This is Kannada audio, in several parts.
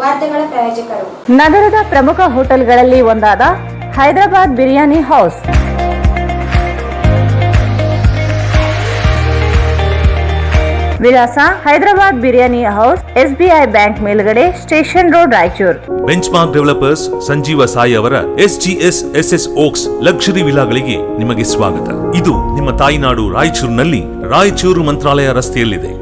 ವಾರ್ತೆಗಳ ಪ್ರಾಯೋಜಕರು ನಗರದ ಪ್ರಮುಖ ಹೋಟೆಲ್ಗಳಲ್ಲಿ ಒಂದಾದ ಹೈದರಾಬಾದ್ ಬಿರಿಯಾನಿ ಹೌಸ್. ವಿಳಾಸ Hyderabad biryani house, SBI bank ಮೇಲ್ಗಡೆ, station road, Raichur. Benchmark developers Sanjeeva Sai ಅವರ SGS SS ಓಕ್ಸ್ ಲಕ್ಸುರಿ ವಿಲಾಗಳಿಗೆ ನಿಮಗೆ ಸ್ವಾಗತ. ಇದು ನಿಮ್ಮ ತಾಯಿನಾಡು ರಾಯಚೂರಿನಲ್ಲಿ, ರಾಯಚೂರು ಮಂತ್ರಾಲಯ ರಸ್ತೆಯಲ್ಲಿದೆ.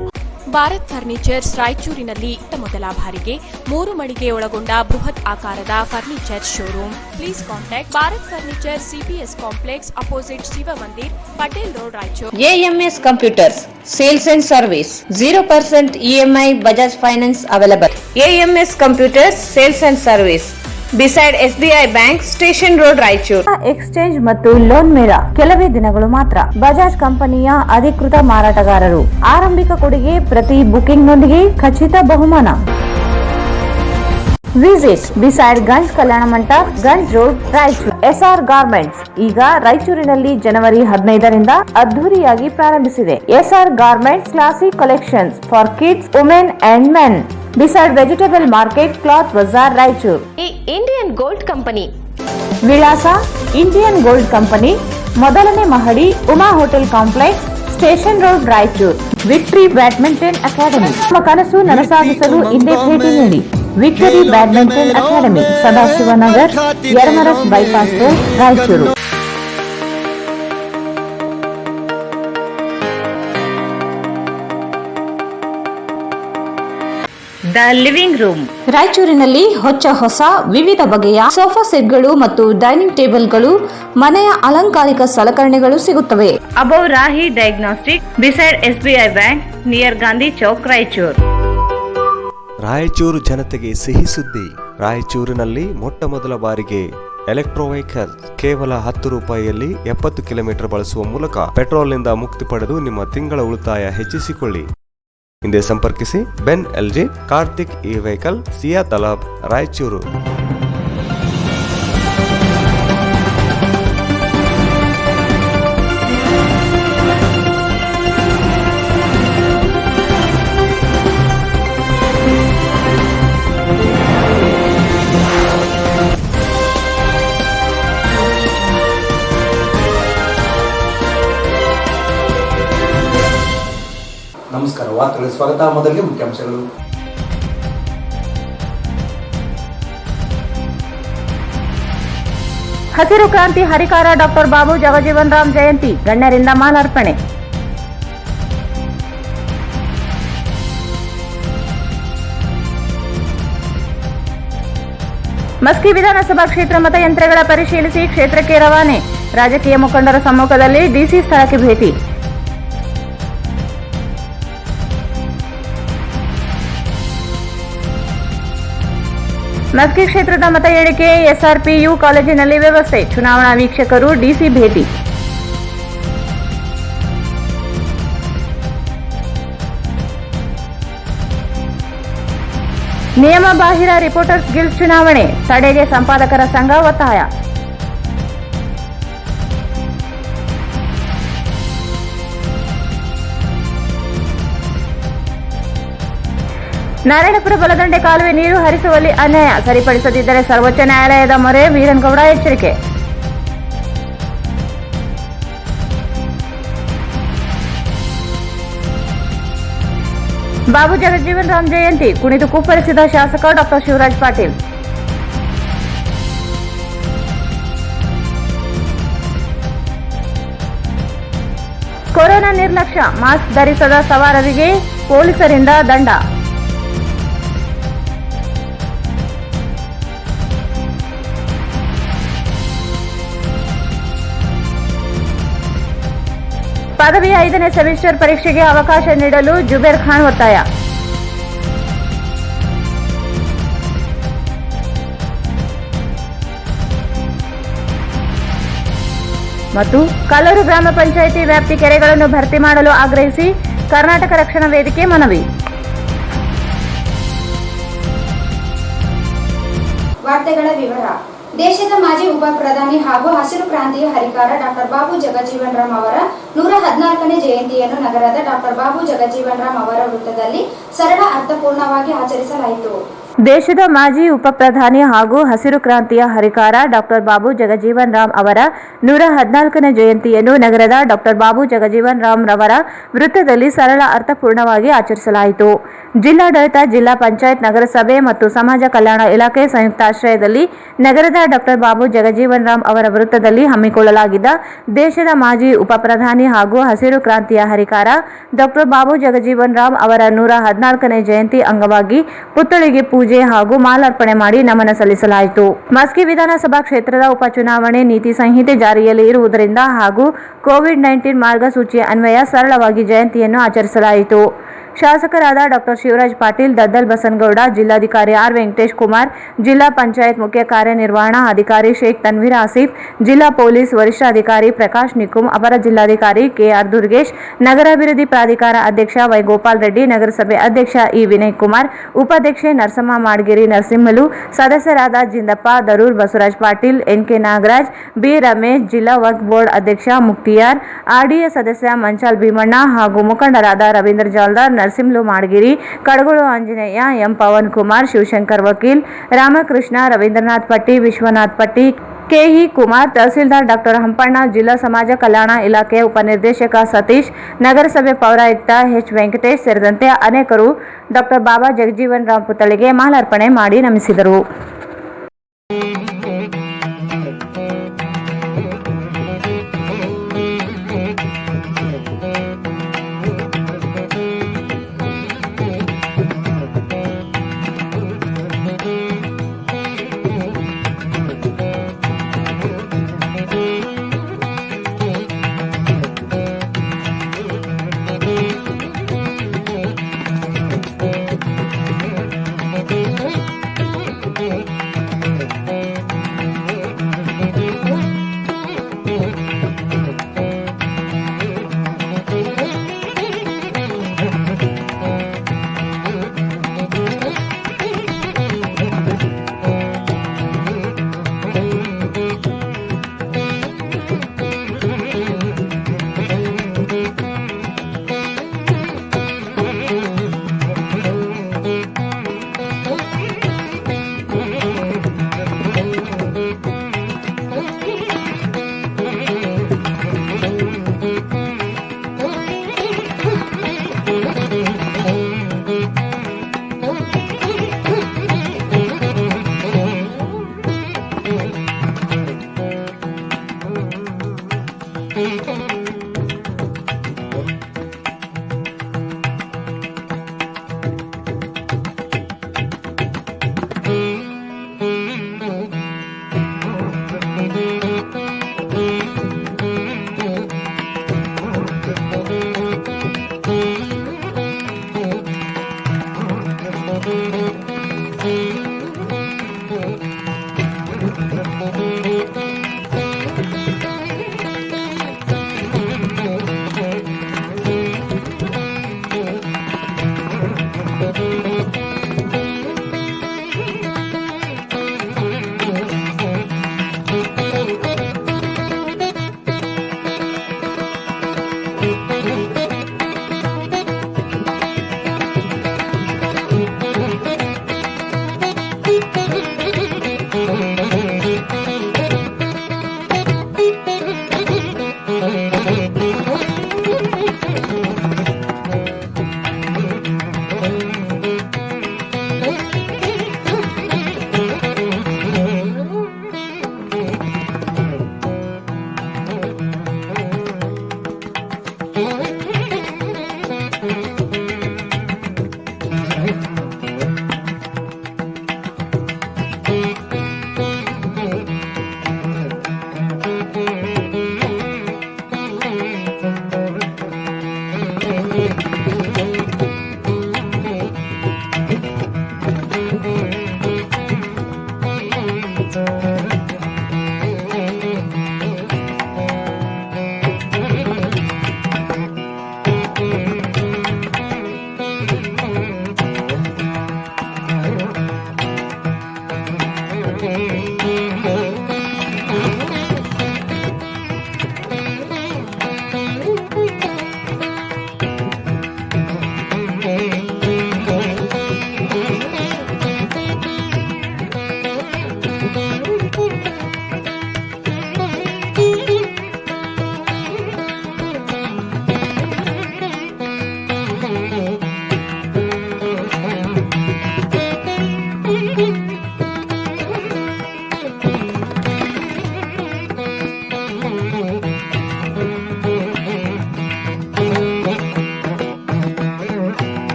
ಭಾರತ್ ಫರ್ನಿಚರ್ಸ್ ರಾಯಚೂರಿನಲ್ಲಿ ಮೊದಲ ಬಾರಿಗೆ 3 ಮಳಿಗೆ ಒಳಗೊಂಡ ಬೃಹತ್ ಆಕಾರದ furniture showroom. Please contact Bharat furniture, CPS complex, opposite Shiva Mandir, Patel road, Raichur. AMS computers sales and service, 0% EMI Bajaj finance available. AMS computers sales and service beside SBI bank, station road, Raichur. Exchange ಮತ್ತು ಲೋನ್ ಮೇಳ ಕೆಲವೇ ದಿನಗಳು ಮಾತ್ರ. ಬಜಾಜ್ ಕಂಪನಿಯ ಅಧಿಕೃತ ಮಾರಾಟಗಾರರು. ಆರಂಭಿಕ ಕೊಡುಗೆ ಪ್ರತಿ ಬುಕಿಂಗ್ ನೊಂದಿಗೆ ಖಚಿತ ಬಹುಮಾನ. Visit beside Ganj Kalyana Mantapa, Ganj road, Raichur. SR garments ಈಗ ರಾಯಚೂರಿನಲ್ಲಿ ಜನವರಿ 15ರಿಂದ ಅದ್ದೂರಿಯಾಗಿ ಪ್ರಾರಂಭಿಸಿದೆ. SR garments classic collections for kids, women and men. Beside vegetable market, cloth Bazaar, Raichur. Indian gold company. ವಿಳಾಸ ಇಂಡಿಯನ್ ಗೋಲ್ಡ್ ಕಂಪನಿ, ಮೊದಲನೇ ಮಹಡಿ, Uma hotel complex, station road, Raichur. Victory badminton academy. ನಿಮ್ಮ ಕನಸು ನನಸಾಗಿಸಲು ಇಂದೇ ಭೇಟಿ ನೀಡಿ. Victory badminton academy, Sadashivanagar, Yermarus bypass road, Raichur. The living room. ರಾಯಚೂರಿನಲ್ಲಿ ಹೊಸ ವಿವಿಧ ಬಗೆಯ ಸೋಫಾ ಸೆಟ್ಗಳು ಮತ್ತು ಡೈನಿಂಗ್ ಟೇಬಲ್ಗಳು, ಮನೆಯ ಅಲಂಕಾರಿಕ ಸಲಕರಣೆಗಳು ಸಿಗುತ್ತವೆ. Above Rahi diagnostic, beside SBI bank, near Gandhi Chowk, Raichur. Raichur ಜನತೆಗೆ ಸಿಹಿ ಸುದ್ದಿ. ರಾಯಚೂರಿನಲ್ಲಿ ಮೊಟ್ಟ ಮೊದಲ ಬಾರಿಗೆ ಎಲೆಕ್ಟ್ರೋ ವೆಹಿಕಲ್ ಕೇವಲ 10 ರೂಪಾಯಿಯಲ್ಲಿ 70 ಕಿಲೋಮೀಟರ್ ಬಳಸುವ ಮೂಲಕ ಪೆಟ್ರೋಲ್ನಿಂದ ಮುಕ್ತಿ ಪಡೆದು ನಿಮ್ಮ ತಿಂಗಳ ಉಳಿತಾಯ ಹೆಚ್ಚಿಸಿಕೊಳ್ಳಿ. ಹಿಂದೆ ಸಂಪರ್ಕಿಸಿ. ಬೆನ್ LG, ಕಾರ್ತಿಕ್ ಇ ವೆಹಿಕಲ್, ಸಿಯಾ ತಲಾಬ್, ರಾಯಚೂರು. ನಮಸ್ಕಾರ, ವಾರ್ತೆಗಳಿಗೆ ಸ್ವಾಗತ. ಮೊದಲಿಗೆ ಮುಖ್ಯಾಂಶಗಳು. ಹಸಿರು ಕ್ರಾಂತಿ ಹರಿಕಾರ ಡಾಕ್ಟರ್ ಬಾಬು ಜಗಜೀವನ್ ರಾಮ್ ಜಯಂತಿ, ಗಣ್ಯರಿಂದ ಮಾಲಾರ್ಪಣೆ. ಮಸ್ಕಿ ವಿಧಾನಸಭಾ ಕ್ಷೇತ್ರ ಮತಯಂತ್ರಗಳ ಪರಿಶೀಲಿಸಿ ಕ್ಷೇತ್ರಕ್ಕೆ ರವಾನೆ. ರಾಜಕೀಯ ಮುಖಂಡರ ಸಮ್ಮುಖದಲ್ಲಿ DC ಸ್ಥಳಕ್ಕೆ ಭೇಟಿ. ಮಸ್ಕಿ ಕ್ಷೇತ್ರದ ಮತ ಎಣಿಕೆ, SRPU ಕಾಲೇಜಿನಲ್ಲಿ ವ್ಯವಸ್ಥೆ. ಚುನಾವಣಾ ವೀಕ್ಷಕರು, DC ಭೇಟಿ. ನಿಯಮ ಬಾಹಿರ ರಿಪೋರ್ಟರ್ಸ್ ಗಿಲ್ಡ್ ಚುನಾವಣೆ ತಡೆಗೆ ಸಂಪಾದಕರ ಸಂಘ ಒತ್ತಾಯ. ನಾರಾಯಣಪುರ ಬಲದಂಡೆ ಕಾಲುವೆ ನೀರು ಹರಿಸುವಲ್ಲಿ ಅನ್ಯಾಯ, ಸರಿಪಡಿಸದಿದ್ದರೆ ಸರ್ವೋಚ್ಚ ನ್ಯಾಯಾಲಯದ ಮೊರೆ, ವೀರನಗೌಡ ಎಚ್ಚರಿಕೆ. ಬಾಬು ಜಗಜೀವನ್ ರಾಮ್ ಜಯಂತಿ ಕುಣಿದು ಕುಪ್ಪರಿಸಿದ ಶಾಸಕ ಡಾ ಶಿವರಾಜ್ ಪಾಟೀಲ್. ಕೊರೋನಾ ನಿರ್ಲಕ್ಷ್ಯ, ಮಾಸ್ಕ್ ಧರಿಸದ ಸವಾರರಿಗೆ ಪೊಲೀಸರಿಂದ ದಂಡ. ಪದವಿಯ 5ನೇ ಸೆಮಿಸ್ಟರ್ ಪರೀಕ್ಷೆಗೆ ಅವಕಾಶ ನೀಡಲು ಜುಬೇರ್ ಖಾನ್ ಒತ್ತಾಯ. ಮತ್ತು ಕಲ್ಲೂರು ಗ್ರಾಮ ಪಂಚಾಯಿತಿ ವ್ಯಾಪ್ತಿ ಕೆರೆಗಳನ್ನು ಭರ್ತಿ ಮಾಡಲು ಆಗ್ರಹಿಸಿ ಕರ್ನಾಟಕ ರಕ್ಷಣಾ ವೇದಿಕೆ ಮನವಿ. ವಾರ್ತೆಗಳ ವಿವರ. ದೇಶದ ಮಾಜಿ ಉಪ ಪ್ರಧಾನಿ ಹಾಗೂ ಹಸಿರು ಕ್ರಾಂತಿಯ ಹರಿಕಾರ ಡಾಕ್ಟರ್ ಬಾಬು ಜಗಜೀವನ್ ರಾಮ್ ಅವರ 114ನೇ ಜಯಂತಿಯನ್ನು ನಗರದ ಡಾಕ್ಟರ್ ಬಾಬು ಜಗಜೀವನ್ ರಾಮ್ ಅವರ ವೃತ್ತದಲ್ಲಿ ಸರಳ ಅರ್ಥಪೂರ್ಣವಾಗಿ ಆಚರಿಸಲಾಯಿತು. ದೇಶದ ಮಾಜಿ ಉಪ ಪ್ರಧಾನಿ ಹಾಗೂ ಹಸಿರು ಕ್ರಾಂತಿಯ ಹರಿಕಾರ ಡಾಕ್ಟರ್ ಬಾಬು ಜಗಜೀವನ್ ರಾಮ್ ಅವರ 114ನೇ ಜಯಂತಿಯನ್ನು ನಗರದ ಡಾಕ್ಟರ್ ಬಾಬು ಜಗಜೀವನ್ ರಾಮ್ ರವರ ವೃತ್ತದಲ್ಲಿ ಸರಳ ಅರ್ಥಪೂರ್ಣವಾಗಿ ಆಚರಿಸಲಾಯಿತು. ಜಿಲ್ಲಾಡಳಿತ, ಜಿಲ್ಲಾ ಪಂಚಾಯತ್, ನಗರಸಭೆ ಮತ್ತು ಸಮಾಜ ಕಲ್ಯಾಣ ಇಲಾಖೆ ಸಂಯುಕ್ತಾಶ್ರಯದಲ್ಲಿ ನಗರದ ಡಾಕ್ಟರ್ ಬಾಬು ಜಗಜೀವನ್ ರಾಮ್ ಅವರ ವೃತ್ತದಲ್ಲಿ ಹಮ್ಮಿಕೊಳ್ಳಲಾಗಿದ್ದ ದೇಶದ ಮಾಜಿ ಉಪ ಪ್ರಧಾನಿ ಹಾಗೂ ಹಸಿರು ಕ್ರಾಂತಿಯ ಹರಿಕಾರ ಡಾಕ್ಟರ್ ಬಾಬು ಜಗಜೀವನ್ ರಾಮ್ ಅವರ 114ನೇ ಜಯಂತಿ ಅಂಗವಾಗಿ ಪುತ್ಥಳಿಗೆ ಪೂಜೆ ಹಾಗೂ ಮಾಲಾರ್ಪಣೆ ಮಾಡಿ ನಮನ ಸಲ್ಲಿಸಲಾಯಿತು. ಮಸ್ಕಿ ವಿಧಾನಸಭಾ ಕ್ಷೇತ್ರದ ಉಪಚುನಾವಣೆ ನೀತಿ ಸಂಹಿತೆ ಜಾರಿಯಲ್ಲಿ ಇರುವುದರಿಂದ ಹಾಗೂ ಕೋವಿಡ್-19 ಮಾರ್ಗಸೂಚಿಯ ಅನ್ವಯ ಸರಳವಾಗಿ ಜಯಂತಿಯನ್ನು ಆಚರಿಸಲಾಯಿತು. ಶಾಸಕರಾದ ಡಾಕ್ಟರ್ ಶಿವರಾಜ್ ಪಾಟೀಲ್, ದದ್ದಲ್ ಬಸನಗೌಡ, ಜಿಲ್ಲಾಧಿಕಾರಿ ಆರ್ ವೆಂಕಟೇಶ್ ಕುಮಾರ್, ಜಿಲ್ಲಾ ಪಂಚಾಯತ್ ಮುಖ್ಯ ಕಾರ್ಯನಿರ್ವಹಣಾ ಅಧಿಕಾರಿ ಶೇಖ್ ತನ್ವೀರ್ ಆಸಿಫ್, ಜಿಲ್ಲಾ ಪೊಲೀಸ್ ವರಿಷ್ಠಾಧಿಕಾರಿ ಪ್ರಕಾಶ್ ನಿಕುಮ್, ಅಪರ ಜಿಲ್ಲಾಧಿಕಾರಿ ಕೆಆರ್ ದುರ್ಗೇಶ್, ನಗರಾಭಿವೃದ್ಧಿ ಪ್ರಾಧಿಕಾರ ಅಧ್ಯಕ್ಷ ವೈ ಗೋಪಾಲ್ ರೆಡ್ಡಿ, ನಗರಸಭೆ ಅಧ್ಯಕ್ಷ ಇ ವಿನಯ್ ಕುಮಾರ್, ಉಪಾಧ್ಯಕ್ಷೆ ನರಸಮ್ಮ ಮಾಡಗಿರಿ ನರಸಿಂಹಲು, ಸದಸ್ಯರಾದ ಜಿಂದಪ್ಪ ದರೂರ್, ಬಸವರಾಜ್ ಪಾಟೀಲ್, ಎನ್ಕೆ ನಾಗರಾಜ್, ಬಿ ರಮೇಶ್, ಜಿಲ್ಲಾ ವಕ್ಫ್ ಬೋರ್ಡ್ ಅಧ್ಯಕ್ಷ ಮುಕ್ತಿಯಾರ್, ಆರ್ಡಿಎ ಸದಸ್ಯ ಮಂಚಾಲ್ ಭೀಮಣ್ಣ ಹಾಗೂ ಮುಖಂಡರಾದ ರವೀಂದ್ರ ಜಾಲ್ದಾರ್, ನರಸಿಂಹಲು ಮಾಡಗಿರಿ, ಕಡಗೋಳು ಆಂಜನೇಯ, ಎಂ ಪವನ್ ಕುಮಾರ್, ಶಿವಶಂಕರ್ ವಕೀಲ್, ರಾಮಕೃಷ್ಣ, ರವೀಂದ್ರನಾಥ್ ಪಟ್ಟಿ, ವಿಶ್ವನಾಥ್ ಪಟ್ಟಿ, ಕೆಇ ಕುಮಾರ್, ತಹಸೀಲ್ದಾರ್ ಡಾಕ್ಟರ್ ಹಂಪಣ್ಣ, ಜಿಲ್ಲಾ ಸಮಾಜ ಕಲ್ಯಾಣ ಇಲಾಖೆ ಉಪನಿರ್ದೇಶಕ ಸತೀಶ್, ನಗರಸಭೆ ಪೌರಾಯುಕ್ತ ಎಚ್ ವೆಂಕಟೇಶ್ ಸೇರಿದಂತೆ ಅನೇಕರು ಡಾಕ್ಟರ್ ಬಾಬಾ ಜಗಜೀವನ್ ರಾಮ್ ಪುತ್ಥಳಿಗೆ ಮಾಲಾರ್ಪಣೆ ಮಾಡಿ ನಮಿಸಿದರು.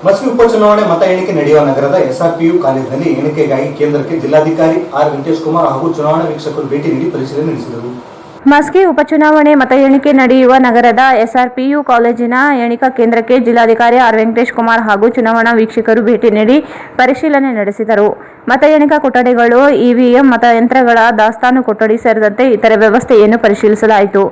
ಮಸ್ಕಿ ಉಪಚುನಾವಣೆ ಮತ ಎಣಿಕೆ ನಡೆಯುವ ನಗರದ SRPU ಕಾಲೇಜಿನಲ್ಲಿ ಎಣಿಕೆಗಾಗಿ ಕೇಂದ್ರಕ್ಕೆ ಜಿಲ್ಲಾಧಿಕಾರಿ ಆರ್ ವೆಂಕಟೇಶ್ ಕುಮಾರ್ ಹಾಗೂ ಚುನಾವಣಾ ವೀಕ್ಷಕರು ಭೇಟಿ ನೀಡಿ ಪರಿಶೀಲನೆ ನಡೆಸಿದರು. ಮಸ್ಕಿ ಉಪಚುನಾವಣೆ ಮತ ಎಣಿಕೆ ನಡೆಯುವ ನಗರದ SRPU ಕಾಲೇಜಿನ ಎಣಿಕಾ ಕೇಂದ್ರಕ್ಕೆ ಜಿಲ್ಲಾಧಿಕಾರಿ ಆರ್ ವೆಂಕಟೇಶ್ ಕುಮಾರ್ ಹಾಗೂ ಚುನಾವಣಾ ವೀಕ್ಷಕರು ಭೇಟಿ ನೀಡಿ ಪರಿಶೀಲನೆ ನಡೆಸಿದರು. ಮತ ಎಣಿಕಾ ಕೊಠಡಿಗಳು, EVM ಮತಯಂತ್ರಗಳ ದಾಸ್ತಾನು ಕೊಠಡಿ ಸೇರಿದಂತೆ ಇತರೆ ವ್ಯವಸ್ಥೆಯನ್ನು ಪರಿಶೀಲಿಸಲಾಯಿತು.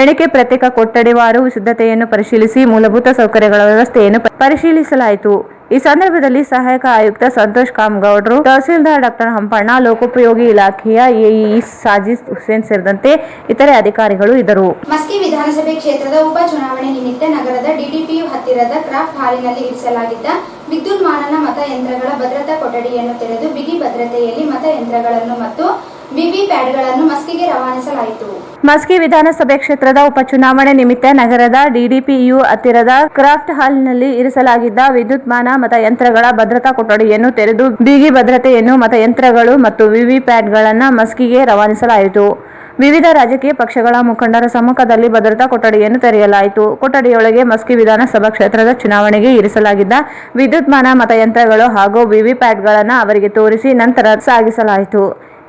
ಎಣಿಕೆ ಪ್ರತ್ಯೇಕ ಕೊಠಡಿವಾರು ಸಿದ್ಧತೆಯನ್ನು ಪರಿಶೀಲಿಸಿ ಮೂಲಭೂತ ಸೌಕರ್ಯಗಳ ವ್ಯವಸ್ಥೆಯನ್ನು ಪರಿಶೀಲಿಸಲಾಯಿತು. ಈ ಸಂದರ್ಭದಲ್ಲಿ ಸಹಾಯಕ ಆಯುಕ್ತ ಸಂತೋಷ್ ಕಾಮಗೌಡ್ರು, ತಹಸೀಲ್ದಾರ್ ಡಾಕ್ಟರ್ ಹಂಪಣ್ಣ, ಲೋಕೋಪಯೋಗಿ ಇಲಾಖೆಯ AE ಸಾಜಿದ್ ಹುಸೇನ್ ಸೇರಿದಂತೆ ಇತರೆ ಅಧಿಕಾರಿಗಳು ಇದ್ದರು. ಮಸ್ಕಿ ವಿಧಾನಸಭೆ ಕ್ಷೇತ್ರದ ಉಪ ಚುನಾವಣೆ ನಿಮಿತ್ತ ನಗರದ DDPU ಹತ್ತಿರದ ಕ್ರಾಫ್ಟ್ ಹಾಲಿನಲ್ಲಿ ಇರಿಸಲಾಗಿದ್ದ ವಿದ್ಯುನ್ಮಾನ ಮತಯಂತ್ರಗಳ ಭದ್ರತಾ ಕೊಠಡಿಯನ್ನು ತೆರೆದು ಬಿಗಿ ಭದ್ರತೆಯಲ್ಲಿ ಮತಯಂತ್ರಗಳನ್ನು ಮತ್ತು ವಿವಿಪ್ಯಾಟ್ಗಳನ್ನು ಮಸ್ಕಿಗೆ ರವಾನಿಸಲಾಯಿತು. ಮಸ್ಕಿ ವಿಧಾನಸಭೆ ಕ್ಷೇತ್ರದ ಉಪಚುನಾವಣೆ ನಿಮಿತ್ತ ನಗರದ DDPU ಹತ್ತಿರದ ಕ್ರಾಫ್ಟ್ ಹಾಲ್ನಲ್ಲಿ ಇರಿಸಲಾಗಿದ್ದ ವಿದ್ಯುನ್ಮಾನ ಮತಯಂತ್ರಗಳ ಭದ್ರತಾ ಕೊಠಡಿಯನ್ನು ತೆರೆದು ಬಿಗಿ ಭದ್ರತೆಯನ್ನು ಮತಯಂತ್ರಗಳು ಮತ್ತು ವಿವಿಪ್ಯಾಟ್ಗಳನ್ನು ಮಸ್ಕಿಗೆ ರವಾನಿಸಲಾಯಿತು. ವಿವಿಧ ರಾಜಕೀಯ ಪಕ್ಷಗಳ ಮುಖಂಡರ ಸಮ್ಮುಖದಲ್ಲಿ ಭದ್ರತಾ ಕೊಠಡಿಯನ್ನು ತೆರೆಯಲಾಯಿತು. ಕೊಠಡಿಯೊಳಗೆ ಮಸ್ಕಿ ವಿಧಾನಸಭಾ ಕ್ಷೇತ್ರದ ಚುನಾವಣೆಗೆ ಇರಿಸಲಾಗಿದ್ದ ವಿದ್ಯುನ್ಮಾನ ಮತಯಂತ್ರಗಳು ಹಾಗೂ ವಿವಿಪ್ಯಾಟ್ಗಳನ್ನು ಅವರಿಗೆ ತೋರಿಸಿ ನಂತರ ಸಾಗಿಸಲಾಯಿತು.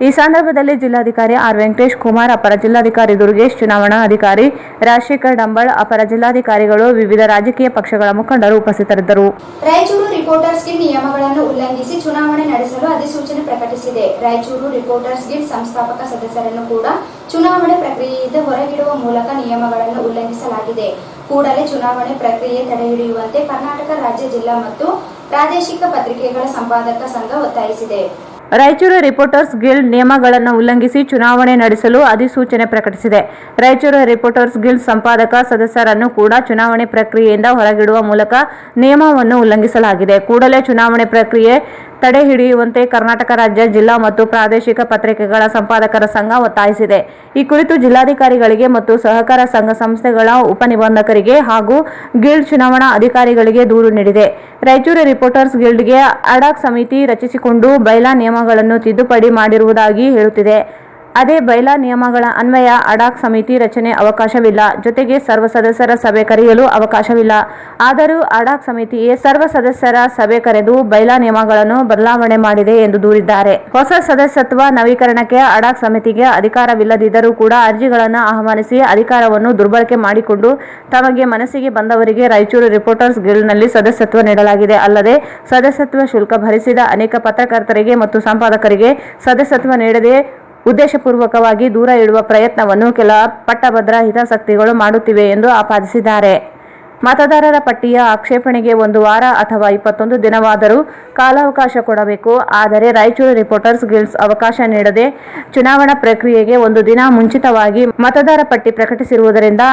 ಈ ಸಂದರ್ಭದಲ್ಲಿ ಜಿಲ್ಲಾಧಿಕಾರಿ ಆರ್ ವೆಂಕಟೇಶ್ ಕುಮಾರ್, ಅಪರ ಜಿಲ್ಲಾಧಿಕಾರಿ ದುರ್ಗೇಶ್, ಚುನಾವಣಾ ಅಧಿಕಾರಿ ರಾಜಶೇಖರ್ ಡಂಬಾಳ್, ಅಪರ ಜಿಲ್ಲಾಧಿಕಾರಿಗಳು, ವಿವಿಧ ರಾಜಕೀಯ ಪಕ್ಷಗಳ ಮುಖಂಡರು ಉಪಸ್ಥಿತರಿದ್ದರು. ರಾಯಚೂರು ರಿಪೋರ್ಟರ್ಸ್ ಗಿಲ್ಡ್ ನಿಯಮಗಳನ್ನು ಉಲ್ಲಂಘಿಸಿ ಚುನಾವಣೆ ನಡೆಸಲು ಅಧಿಸೂಚನೆ ಪ್ರಕಟಿಸಿದೆ. ರಾಯಚೂರು ರಿಪೋರ್ಟರ್ಸ್ ಗಿಲ್ಡ್ ಸಂಸ್ಥಾಪಕ ಸದಸ್ಯರನ್ನು ಕೂಡ ಚುನಾವಣೆ ಪ್ರಕ್ರಿಯೆಯಿಂದ ಹೊರಗಿಡುವ ಮೂಲಕ ನಿಯಮಗಳನ್ನು ಉಲ್ಲಂಘಿಸಲಾಗಿದೆ. ಕೂಡಲೇ ಚುನಾವಣೆ ಪ್ರಕ್ರಿಯೆ ತಡೆಹಿಡಿಯುವಂತೆ ಕರ್ನಾಟಕ ರಾಜ್ಯ ಜಿಲ್ಲಾ ಮತ್ತು ಪ್ರಾದೇಶಿಕ ಪತ್ರಿಕೆಗಳ ಸಂಪಾದಕ ಸಂಘ ಒತ್ತಾಯಿಸಿದೆ. ರಾಯಚೂರು ರಿಪೋರ್ಟರ್ಸ್ ಗಿಲ್ಡ್ ನಿಯಮಗಳನ್ನು ಉಲ್ಲಂಘಿಸಿ ಚುನಾವಣೆ ನಡೆಸಲು ಅಧಿಸೂಚನೆ ಪ್ರಕಟಿಸಿದೆ. ರಾಯಚೂರು ರಿಪೋರ್ಟರ್ಸ್ ಗಿಲ್ಡ್ ಸಂಪಾದಕ ಸದಸ್ಯರನ್ನು ಕೂಡ ಚುನಾವಣೆ ಪ್ರಕ್ರಿಯೆಯಿಂದ ಹೊರಗಿಡುವ ಮೂಲಕ ನಿಯಮವನ್ನು ಉಲ್ಲಂಘಿಸಲಾಗಿದೆ. ಕೂಡಲೇ ಚುನಾವಣೆ ಪ್ರಕ್ರಿಯೆ ತಡೆ ಹಿಡಿಯುವಂತೆ ಕರ್ನಾಟಕ ರಾಜ್ಯ ಜಿಲ್ಲಾ ಮತ್ತು ಪ್ರಾದೇಶಿಕ ಪತ್ರಿಕೆಗಳ ಸಂಪಾದಕರ ಸಂಘ ಒತ್ತಾಯಿಸಿದೆ. ಈ ಕುರಿತು ಜಿಲ್ಲಾಧಿಕಾರಿಗಳಿಗೆ ಮತ್ತು ಸಹಕಾರ ಸಂಘ ಸಂಸ್ಥೆಗಳ ಉಪನಿಬಂಧಕರಿಗೆ ಹಾಗೂ ಗಿಲ್ಡ್ ಚುನಾವಣಾ ಅಧಿಕಾರಿಗಳಿಗೆ ದೂರು ನೀಡಿದೆ. ರಾಯಚೂರು ರಿಪೋರ್ಟರ್ಸ್ ಗಿಲ್ಡ್ಗೆ ಅಡಾಕ್ ಸಮಿತಿ ರಚಿಸಿಕೊಂಡು ಬೈಲಾ ನಿಯಮಗಳನ್ನು ತಿದ್ದುಪಡಿ ಮಾಡಿರುವುದಾಗಿ ಹೇಳುತ್ತಿದೆ. ಅದೇ ಬೈಲಾ ನಿಯಮಗಳ ಅನ್ವಯ ಅಡಾಕ್ ಸಮಿತಿ ರಚನೆ ಅವಕಾಶವಿಲ್ಲ. ಜೊತೆಗೆ ಸರ್ವ ಸದಸ್ಯರ ಸಭೆ ಕರೆಯಲು ಅವಕಾಶವಿಲ್ಲ. ಆದರೂ ಅಡಾಕ್ ಸಮಿತಿಯೇ ಸರ್ವ ಸದಸ್ಯರ ಸಭೆ ಕರೆದು ಬೈಲಾ ನಿಯಮಗಳನ್ನು ಬದಲಾವಣೆ ಮಾಡಿದೆ ಎಂದು ದೂರಿದ್ದಾರೆ. ಹೊಸ ಸದಸ್ಯತ್ವ ನವೀಕರಣಕ್ಕೆ ಅಡಾಕ್ ಸಮಿತಿಗೆ ಅಧಿಕಾರವಿಲ್ಲದಿದ್ದರೂ ಕೂಡ ಅರ್ಜಿಗಳನ್ನು ಆಹ್ವಾನಿಸಿ ಅಧಿಕಾರವನ್ನು ದುರ್ಬಳಕೆ ಮಾಡಿಕೊಂಡು ತಮಗೆ ಮನಸ್ಸಿಗೆ ಬಂದವರಿಗೆ ರಾಯಚೂರು ರಿಪೋರ್ಟರ್ಸ್ ಗಿಲ್ಡ್ನಲ್ಲಿ ಸದಸ್ಯತ್ವ ನೀಡಲಾಗಿದೆ. ಅಲ್ಲದೆ ಸದಸ್ಯತ್ವ ಶುಲ್ಕ ಭರಿಸಿದ ಅನೇಕ ಪತ್ರಕರ್ತರಿಗೆ ಮತ್ತು ಸಂಪಾದಕರಿಗೆ ಸದಸ್ಯತ್ವ ನೀಡದೆ ಉದ್ದೇಶಪೂರ್ವಕವಾಗಿ ದೂರ ಇಡುವ ಪ್ರಯತ್ನವನ್ನು ಕೆಲ ಪಟ್ಟಭದ್ರ ಹಿತಾಸಕ್ತಿಗಳು ಮಾಡುತ್ತಿವೆ ಎಂದು ಆಪಾದಿಸಿದ್ದಾರೆ. ಮತದಾರರ ಪಟ್ಟಿಯ ಆಕ್ಷೇಪಣೆಗೆ 1 ವಾರ ಅಥವಾ 21 ದಿನವಾದರೂ ಕಾಲಾವಕಾಶ ಕೊಡಬೇಕು. ಆದರೆ ರಾಯಚೂರು ರಿಪೋರ್ಟರ್ಸ್ ಗಿಲ್ಡ್ಸ್ ಅವಕಾಶ ನೀಡದೆ ಚುನಾವಣಾ ಪ್ರಕ್ರಿಯೆಗೆ 1 ದಿನ ಮುಂಚಿತವಾಗಿ ಮತದಾರ ಪಟ್ಟಿ ಪ್ರಕಟಿಸಿರುವುದರಿಂದ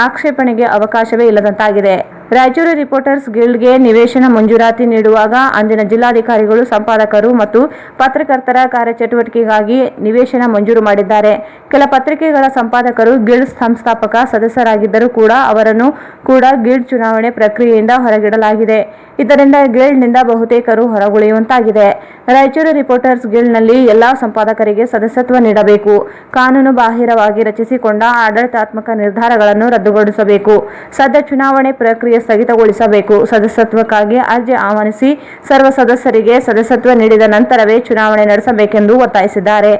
ಆಕ್ಷೇಪಣೆಗೆ ಅವಕಾಶವೇ ಇಲ್ಲದಂತಾಗಿದೆ. ರಾಯಚೂರು ರಿಪೋರ್ಟರ್ಸ್ ಗಿಲ್ಡ್ಗೆ ನಿವೇಶನ ಮಂಜೂರಾತಿ ನೀಡುವಾಗ ಅಂದಿನ ಜಿಲ್ಲಾಧಿಕಾರಿಗಳು ಸಂಪಾದಕರು ಮತ್ತು ಪತ್ರಕರ್ತರ ಕಾರ್ಯಚಟುವಟಿಕೆಗಾಗಿ ನಿವೇಶನ ಮಂಜೂರು ಮಾಡಿದ್ದಾರೆ. ಕೆಲ ಪತ್ರಿಕೆಗಳ ಸಂಪಾದಕರು ಗಿಲ್ಡ್ ಸಂಸ್ಥಾಪಕ ಸದಸ್ಯರಾಗಿದ್ದರೂ ಕೂಡ ಅವರನ್ನು ಕೂಡ ಗಿಲ್ಡ್ ಚುನಾವಣೆ ಪ್ರಕ್ರಿಯೆಯಿಂದ ಹೊರಗಿಡಲಾಗಿದೆ. ಇದರಿಂದ ಗಿಲ್ಡ್ನಿಂದ ಬಹುತೇಕರು ಹೊರಗುಳಿಯುವಂತಾಗಿದೆ. ರಾಯಚೂರು ರಿಪೋರ್ಟರ್ಸ್ ಗಿಲ್ಡ್ನಲ್ಲಿ ಎಲ್ಲಾ ಸಂಪಾದಕರಿಗೆ ಸದಸ್ಯತ್ವ ನೀಡಬೇಕು. ಕಾನೂನು ಬಾಹಿರವಾಗಿ ರಚಿಸಿಕೊಂಡ ಆಡಳಿತಾತ್ಮಕ ನಿರ್ಧಾರಗಳನ್ನು ರದ್ದುಗೊಳಿಸಬೇಕು. ಸದ್ಯ ಚುನಾವಣೆ ಪ್ರಕ್ರಿಯೆ ಸ್ಥಗಿತಗೊಳಿಸಬೇಕು. ಸದಸ್ಯತ್ವಕ್ಕಾಗಿ ಅರ್ಜಿ ಆಹ್ವಾನಿಸಿ ಸರ್ವ ಸದಸ್ಯರಿಗೆ ಸದಸ್ಯತ್ವ ನೀಡಿದ ನಂತರವೇ ಚುನಾವಣೆ ನಡೆಸಬೇಕೆಂದು ಒತ್ತಾಯಿಸಿದ್ದಾರೆ.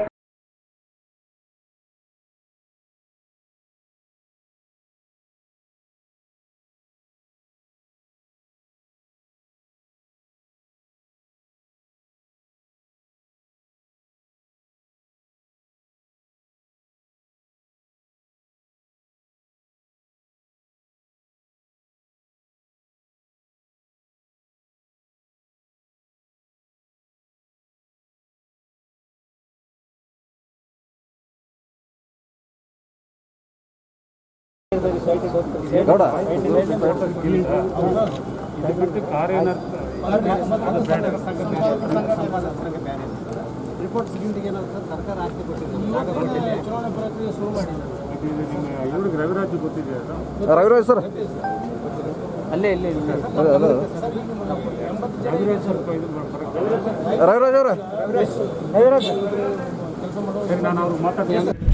ರವಿರಾಜ್ ಸರ್ ಅಲ್ಲೇ ರವಿರಾಜ್ ಅವರ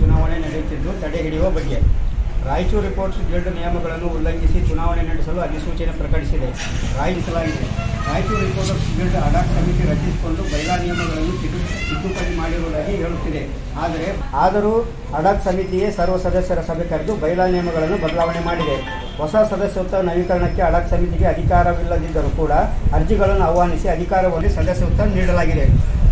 ಚುನಾವಣೆ ನಡೆಯುತ್ತಿದ್ದು ತಡೆ ಹಿಡಿಯುವ ಬಗ್ಗೆ ರಾಯಚೂರು ರಿಪೋರ್ಟ್ಸ್ ಗಿಲ್ಡ್ ನಿಯಮಗಳನ್ನು ಉಲ್ಲಂಘಿಸಿ ಚುನಾವಣೆ ನಡೆಸಲು ಅಧಿಸೂಚನೆ ಪ್ರಕಟಿಸಿದೆ. ರಾಯಚೂರು ರಿಪೋರ್ಟರ್ಸ್ ಗಿಲ್ಡ್ ಅಡಾಕ್ ಸಮಿತಿ ರಚಿಸಿಕೊಂಡು ಬೈಲಾ ನಿಯಮಗಳನ್ನು ತಿದ್ದುಪಡಿ ಮಾಡಿರುವುದಾಗಿ ಹೇಳುತ್ತಿದೆ. ಆದರೂ ಅಡಾಕ್ ಸಮಿತಿಯೇ ಸರ್ವ ಸದಸ್ಯರ ಸಭೆ ಕರೆದು ಬೈಲಾ ನಿಯಮಗಳನ್ನು ಬದಲಾವಣೆ ಮಾಡಿದೆ. ಹೊಸ ಸದಸ್ಯತ್ವ ನವೀಕರಣಕ್ಕೆ ಅಡಾಕ್ ಸಮಿತಿಗೆ ಅಧಿಕಾರವಿಲ್ಲದಿದ್ದರೂ ಕೂಡ ಅರ್ಜಿಗಳನ್ನು ಆಹ್ವಾನಿಸಿ ಅಧಿಕಾರವನ್ನು ಸದಸ್ಯತ್ವ ನೀಡಲಾಗಿದೆ.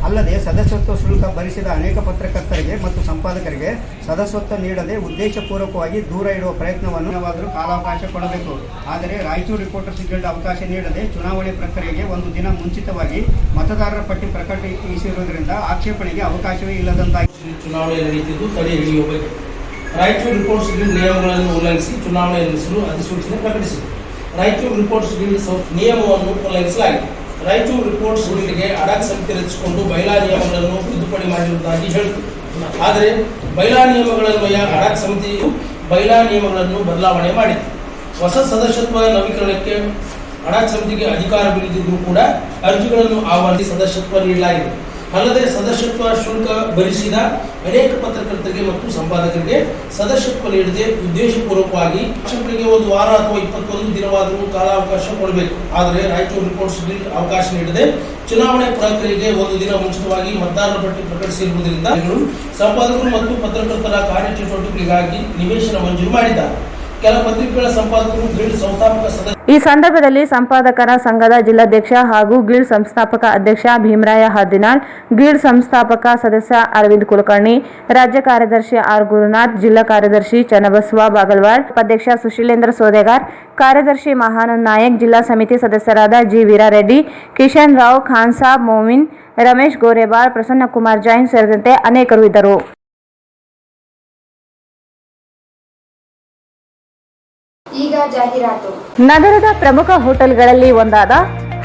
ಅಲ್ಲದೆ ಸದಸ್ಯತ್ವ ಶುಲ್ಕ ಭರಿಸಿದ ಅನೇಕ ಪತ್ರಕರ್ತರಿಗೆ ಮತ್ತು ಸಂಪಾದಕರಿಗೆ ಸದಸ್ಯತ್ವ ನೀಡದೆ ಉದ್ದೇಶಪೂರ್ವಕವಾಗಿ ದೂರ ಇಡುವ ಪ್ರಯತ್ನವನ್ನು ಕಾಲಾವಕಾಶ ಕೊಡಬೇಕು. ಆದರೆ ರಾಯಚೂರು ರಿಪೋರ್ಟರ್ಸ್ ಗಿಲ್ಡ್ ಅವಕಾಶ ನೀಡದೆ ಚುನಾವಣೆ ಪ್ರಕ್ರಿಯೆಗೆ 1 ದಿನ ಮುಂಚಿತವಾಗಿ ಮತದಾರರ ಪಟ್ಟಿ ಪ್ರಕಟಿಸಿರುವುದರಿಂದ ಆಕ್ಷೇಪಣೆಗೆ ಅವಕಾಶವೇ ಇಲ್ಲದಂತಾಗಿದೆ. ಚುನಾವಣೆ ನಡೆಯುತ್ತಿದ್ದು ತಡೆ ಹಿಡಿಯುವ ಬಗ್ಗೆ ರಾಯಚೂರು ರಿಪೋರ್ಟ್ಸ್ ಗಿಲ್ಡ್ ನಿಯಮಗಳನ್ನು ಉಲ್ಲಂಘಿಸಿ ಚುನಾವಣೆ ನಡೆಸಲು ಅಧಿಸೂಚನೆ ಪ್ರಕಟಿಸಿದೆ. ರಾಯಚೂರು ರಿಪೋರ್ಟ್ಸ್ ಗಿಲ್ಡ್ ನಿಯಮವನ್ನು ಉಲ್ಲಂಘಿಸಲಾಗಿದೆ. ರಾಯಚೂರು ರಿಪೋರ್ಟ್ಸ್ ಗಿಲ್ಡ್ಗೆ ಅಡಾಕ್ ಸಮಿತಿ ರಚಿಸಿಕೊಂಡು ಬೈಲಾ ನಿಯಮಗಳನ್ನು ತಿದ್ದುಪಡಿ ಮಾಡಿರುವುದಾಗಿ ಹೇಳುತ್ತದೆ. ಆದರೆ ಬೈಲಾ ನಿಯಮಗಳನ್ವಯ ಅಡಾಕ್ ಸಮಿತಿಯು ಬೈಲಾ ನಿಯಮಗಳನ್ನು ಬದಲಾವಣೆ ಮಾಡಿದೆ. ಹೊಸ ಸದಸ್ಯತ್ವ ನವೀಕರಣಕ್ಕೆ ಅಡಾಕ್ ಸಮಿತಿಗೆ ಅಧಿಕಾರವಿಲ್ಲದಿದ್ದರೂ ಕೂಡ ಅರ್ಜಿಗಳನ್ನು ಆಹ್ವಾನಿಸಿ ಸದಸ್ಯತ್ವ ನೀಡಲಾಗಿದೆ. ಅಲ್ಲದೆ ಸದಸ್ಯತ್ವ ಶುಲ್ಕ ಭರಿಸಿದ ಅನೇಕ ಪತ್ರಕರ್ತರಿಗೆ ಮತ್ತು ಸಂಪಾದಕರಿಗೆ ಸದಸ್ಯತ್ವ ನೀಡದೆ ಉದ್ದೇಶಪೂರ್ವಕವಾಗಿ ಆಕ್ಷೇಪಣೆಗೆ 1 ವಾರ ಅಥವಾ 21 ದಿನವಾದರೂ ಕಾಲಾವಕಾಶ ಕೊಡಬೇಕು. ಆದರೆ ರಾಯಚೂರು ರಿಪೋರ್ಟ್ಸ್ ಗಿಲ್ಡ್ ಅವಕಾಶ ನೀಡದೆ ಚುನಾವಣೆ ಪ್ರಕ್ರಿಯೆಗೆ 1 ದಿನ ಮುಂಚಿತವಾಗಿ ಮತದಾರರ ಪಟ್ಟಿ ಪ್ರಕಟಿಸಿರುವುದರಿಂದ ಸಂಪಾದಕರು ಮತ್ತು ಪತ್ರಕರ್ತರ ಕಾರ್ಯಚಟುವಟಿಕೆಗಾಗಿ ನಿವೇಶನ ಮಂಜೂರು ಮಾಡಿದ್ದಾರೆ. ಕೆಲ ಪತ್ರಿಕೆಗಳ ಸಂಪಾದಕರು ಗಿಲ್ಡ್ ಸಂಸ್ಥಾಪಕ ಸದಸ್ಯ ಈ ಸಂದರ್ಭದಲ್ಲಿ ಸಂಪಾದಕರ ಸಂಘದ ಜಿಲ್ಲಾಧ್ಯಕ್ಷ ಹಾಗೂ ಗಿಲ್ಡ್ ಸಂಸ್ಥಾಪಕ ಅಧ್ಯಕ್ಷ ಭೀಮರಾಯ ಹರ್ದಿನಾಳ್, ಗಿಲ್ಡ್ ಸಂಸ್ಥಾಪಕ ಸದಸ್ಯ ಅರವಿಂದ್ ಕುಲಕರ್ಣಿ, ರಾಜ್ಯ ಕಾರ್ಯದರ್ಶಿ ಆರ್ ಗುರುನಾಥ್, ಜಿಲ್ಲಾ ಕಾರ್ಯದರ್ಶಿ ಚನ್ನಬಸವ ಬಾಗಲವಾಡ್, ಉಪಾಧ್ಯಕ್ಷ ಸುಶೀಲೇಂದ್ರ ಸೋದೆಗಾರ್, ಕಾರ್ಯದರ್ಶಿ ಮಹಾನಂದ್ ನಾಯಕ್, ಜಿಲ್ಲಾ ಸಮಿತಿ ಸದಸ್ಯರಾದ ಜಿ ವೀರಾರೆಡ್ಡಿ, ಕಿಶನ್ ರಾವ್, ಖಾನ್ ಸಾಬ್, ಮೋಮಿನ್, ರಮೇಶ್ ಗೋರೆಬಾಳ್, ಪ್ರಸನ್ನ ಕುಮಾರ್ ಜೈನ್ ಸೇರಿದಂತೆ ಅನೇಕರು ಇದ್ದರು. ಈಗ ಜಾಹೀರಾತು. ನಗರದ ಪ್ರಮುಖ ಹೋಟೆಲ್ಗಳಲ್ಲಿ ಒಂದಾದ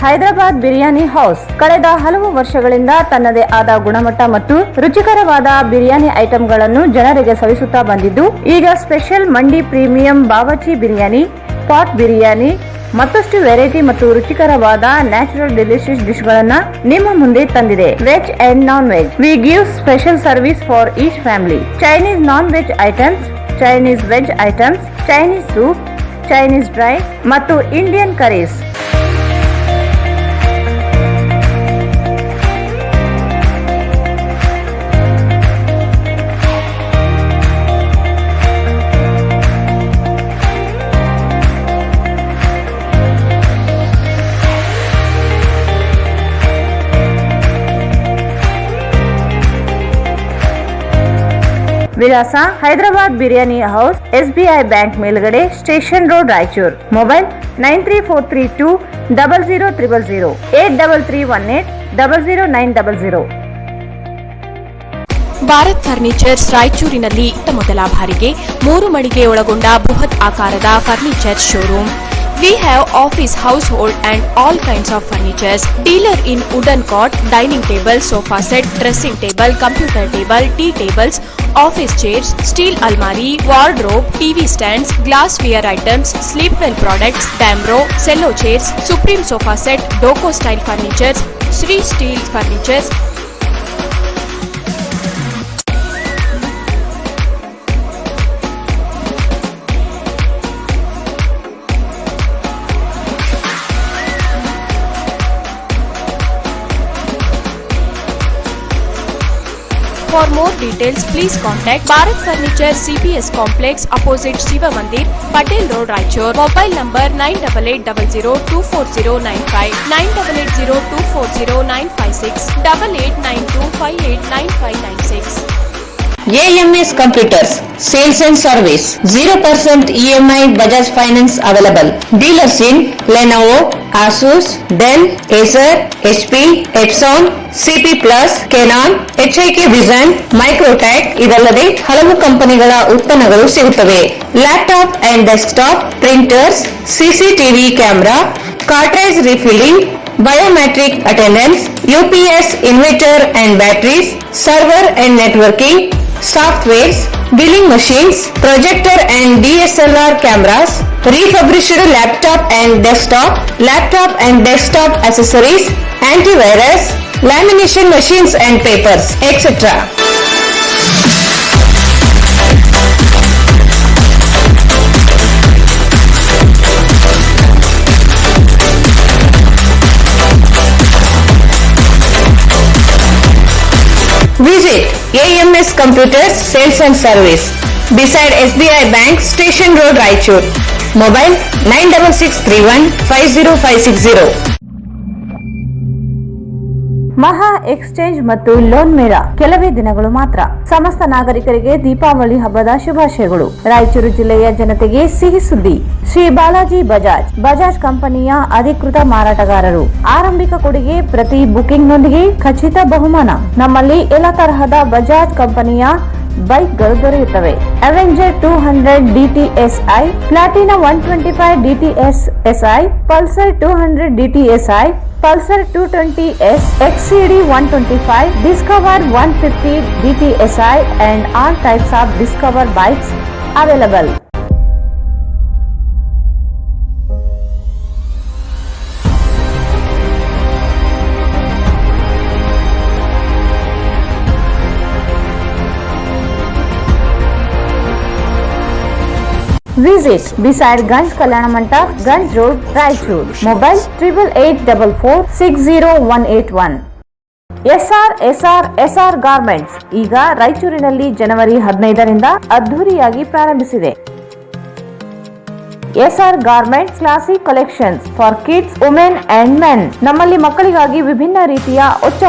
ಹೈದರಾಬಾದ್ ಬಿರಿಯಾನಿ ಹೌಸ್ ಕಳೆದ ಹಲವು ವರ್ಷಗಳಿಂದ ತನ್ನದೇ ಆದ ಗುಣಮಟ್ಟ ಮತ್ತು ರುಚಿಕರವಾದ ಬಿರಿಯಾನಿ ಐಟಂಗಳನ್ನು ಜನರಿಗೆ ಸವಿಸುತ್ತಾ ಬಂದಿದ್ದು, ಈಗ ಸ್ಪೆಷಲ್ ಮಂಡಿ ಪ್ರೀಮಿಯಂ ಬಾವಚಿ ಬಿರಿಯಾನಿ, ಪಾಟ್ ಬಿರಿಯಾನಿ, ಮತ್ತಷ್ಟು ವೆರೈಟಿ ಮತ್ತು ರುಚಿಕರವಾದ ನ್ಯಾಚುರಲ್ ಡೆಲಿಷಿಯಸ್ ಡಿಶ್ ಗಳನ್ನ ನಿಮ್ಮ ಮುಂದೆ ತಂದಿದೆ. Veg and non veg. We give special service for each family. Chinese non veg items, Chinese veg items, Chinese soup, Chinese dry ಮತ್ತು ಇಂಡಿಯನ್ ಕರೀಸ್. ವಿಳಾಸ Hyderabad biryani house, SBI bank ಮೇಲ್ಗಡೆ, station road, Raichur. Mobile 9343200000, 8331800900. Bharat furnitures ರಾಯಚೂರಿನಲ್ಲಿ ಇತ್ತ ಮೊದಲ ಬಾರಿಗೆ 3 ಮಳಿಗೆ ಒಳಗೊಂಡ ಬೃಹತ್ ಆಕಾರದ furniture showroom. We have office, household and all kinds of furnitures. Dealer in wooden cot, dining table, sofa set, dressing table, computer table, tea tables, office chairs, steel almari, wardrobe, TV stands, glassware items, sleepwell products, Damro, cello chairs, Supreme sofa set, Doco style furnitures, Sri Steel furnitures. For more details, please contact Bharat Furniture CPS Complex opposite Shiva Mandir, Patel Road, Raichur. Mobile number 9880240959, 9880240956, 8892589596. AMS Computers, Sales and Service, 0% EMI Bajaj Finance available. Dealers in Lenovo, Asus, Dell, Acer, HP, Epson, CP+, Canon, HIK Vision, Microtech ಇದಲ್ಲದೆ ಹಲವು ಕಂಪನಿಗಳ ಉತ್ಪನ್ನಗಳು ಸಿಗುತ್ತವೆ. Laptop and desktop, printers, CCTV camera, cartridge refilling, biometric attendance, UPS inverter and batteries, server and networking, softwares, billing machines, projector and DSLR cameras, refurbished laptop and desktop accessories, antivirus, lamination machines and papers, etc. Visit AMS Computers Sales and Service beside SBI Bank, Station Road, Raichur. Mobile 9663150560. ಮಹಾ ಎಕ್ಸ್ಚೇಂಜ್ ಮತ್ತು ಲೋನ್ ಮೇಳ ಕೆಲವೇ ದಿನಗಳು ಮಾತ್ರ. ಸಮಸ್ತ ನಾಗರಿಕರಿಗೆ ದೀಪಾವಳಿ ಹಬ್ಬದ ಶುಭಾಶಯಗಳು. ರಾಯಚೂರು ಜಿಲ್ಲೆಯ ಜನತೆಗೆ ಸಿಹಿ ಸುದ್ದಿ. ಶ್ರೀ ಬಾಲಾಜಿ ಬಜಾಜ್ ಕಂಪನಿಯ ಅಧಿಕೃತ ಮಾರಾಟಗಾರರು. ಆರಂಭಿಕ ಕೊಡುಗೆ ಪ್ರತಿ ಬುಕಿಂಗ್ ನೊಂದಿಗೆ ಖಚಿತ ಬಹುಮಾನ. ನಮ್ಮಲ್ಲಿ ಎಲ್ಲ ತರಹದ ಬಜಾಜ್ ಕಂಪನಿಯ ಬೈಕ್ಗಳು ದೊರೆಯುತ್ತವೆ. Avenger 200 DTSI, Platina 125 DTSI, Pulsar 200 DTSI, Pulsar 220S, XCD 125, Discover 150 DTSI and all types of Discover bikes available. Visit beside Ganj Kalyana Mandap, Ganj Road, Raichur. Mobile 8844600181. SR garments ಈಗ ರಾಯಚೂರಿನಲ್ಲಿ ಜನವರಿ 15ರಿಂದ ಅದ್ದೂರಿಯಾಗಿ ಪ್ರಾರಂಭಿಸಿದೆ. SR garments classic collections for kids, women and men. ನಮ್ಮಲ್ಲಿ ಮಕ್ಕಳಿಗಾಗಿ ವಿಭಿನ್ನ ರೀತಿಯ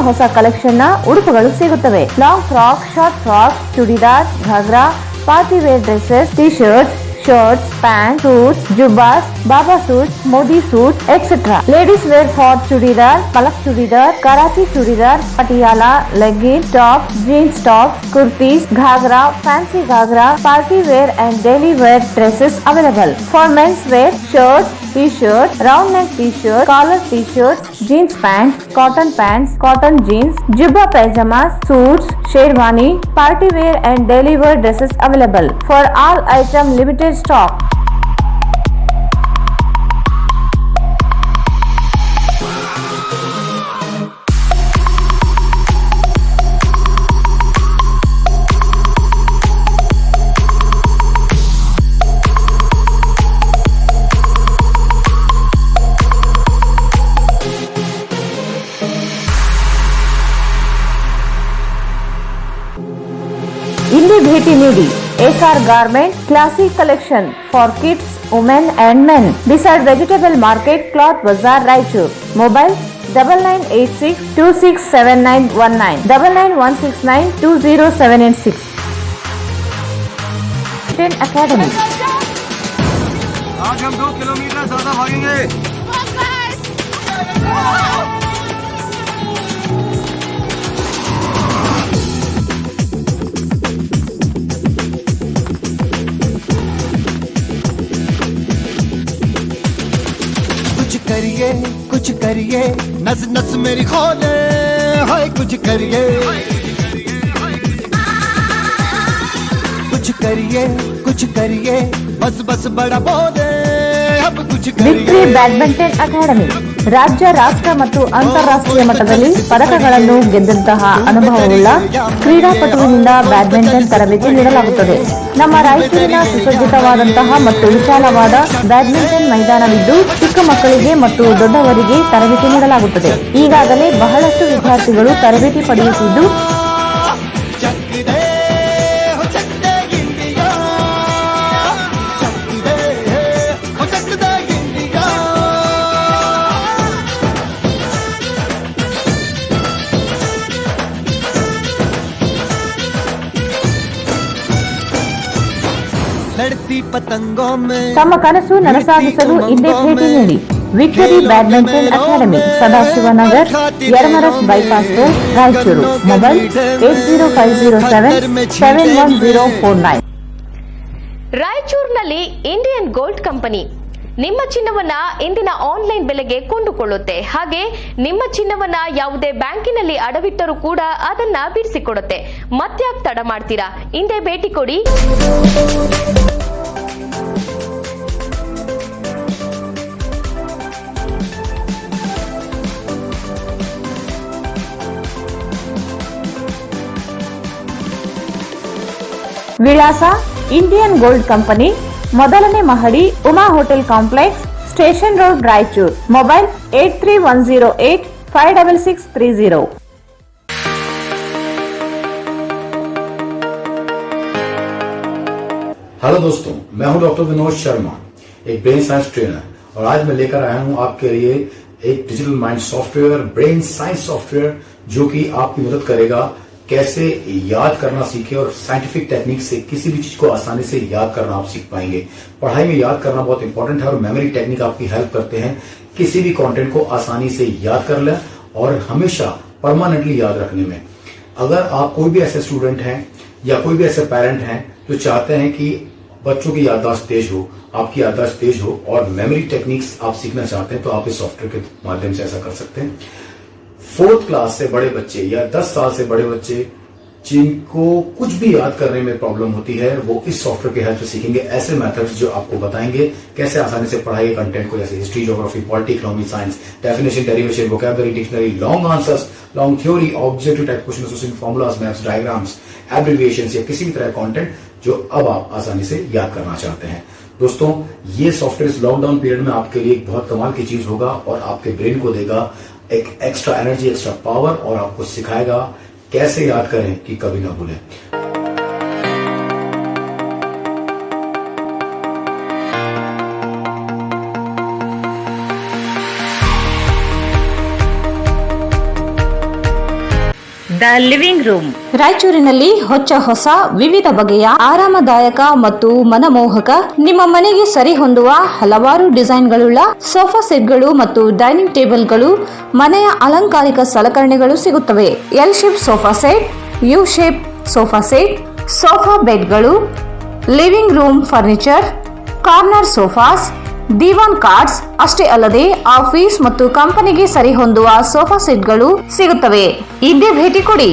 ಹೊಸ ಕಲೆಕ್ಷನ್ ನ ಉಡುಪುಗಳು ಸಿಗುತ್ತವೆ. Long frock, short frock, churidar, ghagra, party wear dresses, T shirts, shirts, pants, suits, jubbas, baba suits, modi suits, etc. Ladies wear for chudidar, palak chudidar, karachi chudidar, patiala, leggings, tops, jeans tops, kurtis, ghagra, fancy ghagra, party wear and daily wear dresses available. For men's wear, shirts, t-shirt, round neck t-shirt, collar t-shirts, jeans pants, cotton jeans, jubba pajamas, suits, sherwani, party wear and daily wear dresses available. For all item limited stock. ಭೇಟಿ ನೀಡಿ. SR Garment Classic Collection for Kids, Women and Men beside Vegetable Market, Cloth Bazaar, Raichur. Mobile 9986267919 9916920786. Academy. आज हम 2 किलोमीटर ज्यादा भागेंगे। कुछ करिए नस नस मेरी खोले, हाय कुछ करिए बस बस बड़ा बोले अब कुछ ವಿಕ್ಟರಿ ಬ್ಯಾಡ್ಮಿಂಟನ್ ಅಕಾಡೆಮಿ ರಾಜ್ಯ, ರಾಷ್ಟ್ರ ಮತ್ತು ಅಂತಾರಾಷ್ಟ್ರೀಯ ಮಟ್ಟದಲ್ಲಿ ಪದಕಗಳನ್ನು ಗೆದ್ದಂತಹ ಅನುಭವವುಳ್ಳ ಕ್ರೀಡಾಪಟುವಿನಿಂದ ಬ್ಯಾಡ್ಮಿಂಟನ್ ತರಬೇತಿ ನೀಡಲಾಗುತ್ತದೆ. ನಮ್ಮ ರಾಯಚೂರಿನ ಸುಸಜ್ಜಿತವಾದಂತಹ ಮತ್ತು ವಿಶಾಲವಾದ ಬ್ಯಾಡ್ಮಿಂಟನ್ ಮೈದಾನವಿದ್ದು ಚಿಕ್ಕ ಮಕ್ಕಳಿಗೆ ಮತ್ತು ದೊಡ್ಡವರಿಗೆ ತರಬೇತಿ ನೀಡಲಾಗುತ್ತದೆ. ಈಗಾಗಲೇ ಬಹಳಷ್ಟು ವಿದ್ಯಾರ್ಥಿಗಳು ತರಬೇತಿ ಪಡೆಯುತ್ತಿದ್ದು ತಮ್ಮ ಕನಸು ನನಸಾಗಿಸಲು ಹಿಂದೆ ಭೇಟಿ ನೀಡಿ. Victory badminton academy, Sadashivanagar, Yermarus bypass road, Raichur. Mobile 8050771049. ರಾಯಚೂರಿನಲ್ಲಿ ಇಂಡಿಯನ್ ಗೋಲ್ಡ್ ಕಂಪನಿ ನಿಮ್ಮ ಚಿನ್ನವನ್ನ ಇಂದಿನ ಆನ್ಲೈನ್ ಬೆಲೆಗೆ ಕೊಂಡುಕೊಳ್ಳುತ್ತೆ. ಹಾಗೆ ನಿಮ್ಮ ಚಿನ್ನವನ್ನ ಯಾವುದೇ ಬ್ಯಾಂಕಿನಲ್ಲಿ ಅಡವಿಟ್ಟರೂ ಕೂಡ ಅದನ್ನ ಬಿಡಿಸಿಕೊಡುತ್ತೆ. ಮತ್ತ್ಯಾಕ್ ತಡ ಮಾಡ್ತೀರಾ? ಹಿಂದೆ ಭೇಟಿ ಕೊಡಿ. ವಿಳಾಸ ಇಂಡಿಯನ್ ಗೋಲ್ಡ್ ಕಂಪನಿ, ಮೊದಲನೇ ಮಹಡಿ, Uma hotel complex, station road, Raichur. Mobile 8310856630. Hello दोस्तों, मैं हूं डॉक्टर विनोद शर्मा, एक ब्रेन साइंस ट्रेनर, और आज मैं लेकर आया हूं आपके लिए एक digital mind software, brain science software, जो कि आपकी मदद करेगा कैसे याद करना सीखे और साइंटिफिक टेक्निक से किसी भी चीज को आसानी से याद करना आप सीख पाएंगे। पढ़ाई में याद करना बहुत इंपॉर्टेंट है और मेमोरी टेक्निक आपकी हेल्प करते हैं किसी भी कंटेंट को आसानी से याद कर लें और हमेशा परमानेंटली याद रखने में। अगर आप कोई भी ऐसे स्टूडेंट हैं या कोई भी ऐसे पेरेंट हैं जो चाहते हैं कि बच्चों की याददाश्त तेज हो, आपकी याददाश्त तेज हो और मेमोरी टेक्निक्स आप सीखना चाहते हैं, तो आप इस सॉफ्टवेयर के माध्यम से ऐसा कर सकते हैं। 4th क्लास से बड़े बच्चे या 10 साल से बड़े बच्चे जिनको कुछ भी याद करने में प्रॉब्लम होती है, वो इस सॉफ्टवेयर की हेल्प से सीखेंगे ऐसे मेथड्स जो आपको बताएंगे कैसे आसानी से पढ़ाई के कंटेंट को, जैसे history, geography, polity, economy, science, definition, derivation, vocabulary, dictionary, long answers, long theory, objective type question, association formulas, maps, diagrams, abbreviations या किसी भी तरह कंटेंट जो अब आप आसानी से याद करना चाहते हैं। दोस्तों, ये सॉफ्टवेयर इस लॉकडाउन पीरियड में आपके लिए एक बहुत कमाल की चीज होगा और आपके ब्रेन को देगा एक एक्स्ट्रा एनर्जी, एक्स्ट्रा पावर और आपको सिखाएगा कैसे याद करें कि कभी ना भूलें। ದ ಲಿವಿಂಗ್ ರೂಮ್ ರಾಯಚೂರಿನಲ್ಲಿ ಹೊಸ ವಿವಿಧ ಬಗೆಯ ಆರಾಮದಾಯಕ ಮತ್ತು ಮನಮೋಹಕ ನಿಮ್ಮ ಮನೆಗೆ ಸರಿ ಹೊಂದುವ ಹಲವಾರು ಡಿಸೈನ್ಗಳುಳ್ಳ ಸೋಫಾ ಸೆಟ್ಗಳು ಮತ್ತು ಡೈನಿಂಗ್ ಟೇಬಲ್ಗಳು, ಮನೆಯ ಅಲಂಕಾರಿಕ ಸಲಕರಣೆಗಳು ಸಿಗುತ್ತವೆ. L shape sofa set, U shape sofa set, sofa ಬೆಡ್ಗಳು, living room furniture, corner sofas, divan cots, ಅಷ್ಟೇ ಅಲ್ಲದೆ ಆಫೀಸ್ ಮತ್ತು ಕಂಪನಿಗೆ ಸರಿ ಹೊಂದುವ ಸೋಫಾ ಸೆಟ್ಗಳು ಸಿಗುತ್ತವೆ. ಇದ್ದೇ ಭೇಟಿ ಕೊಡಿ.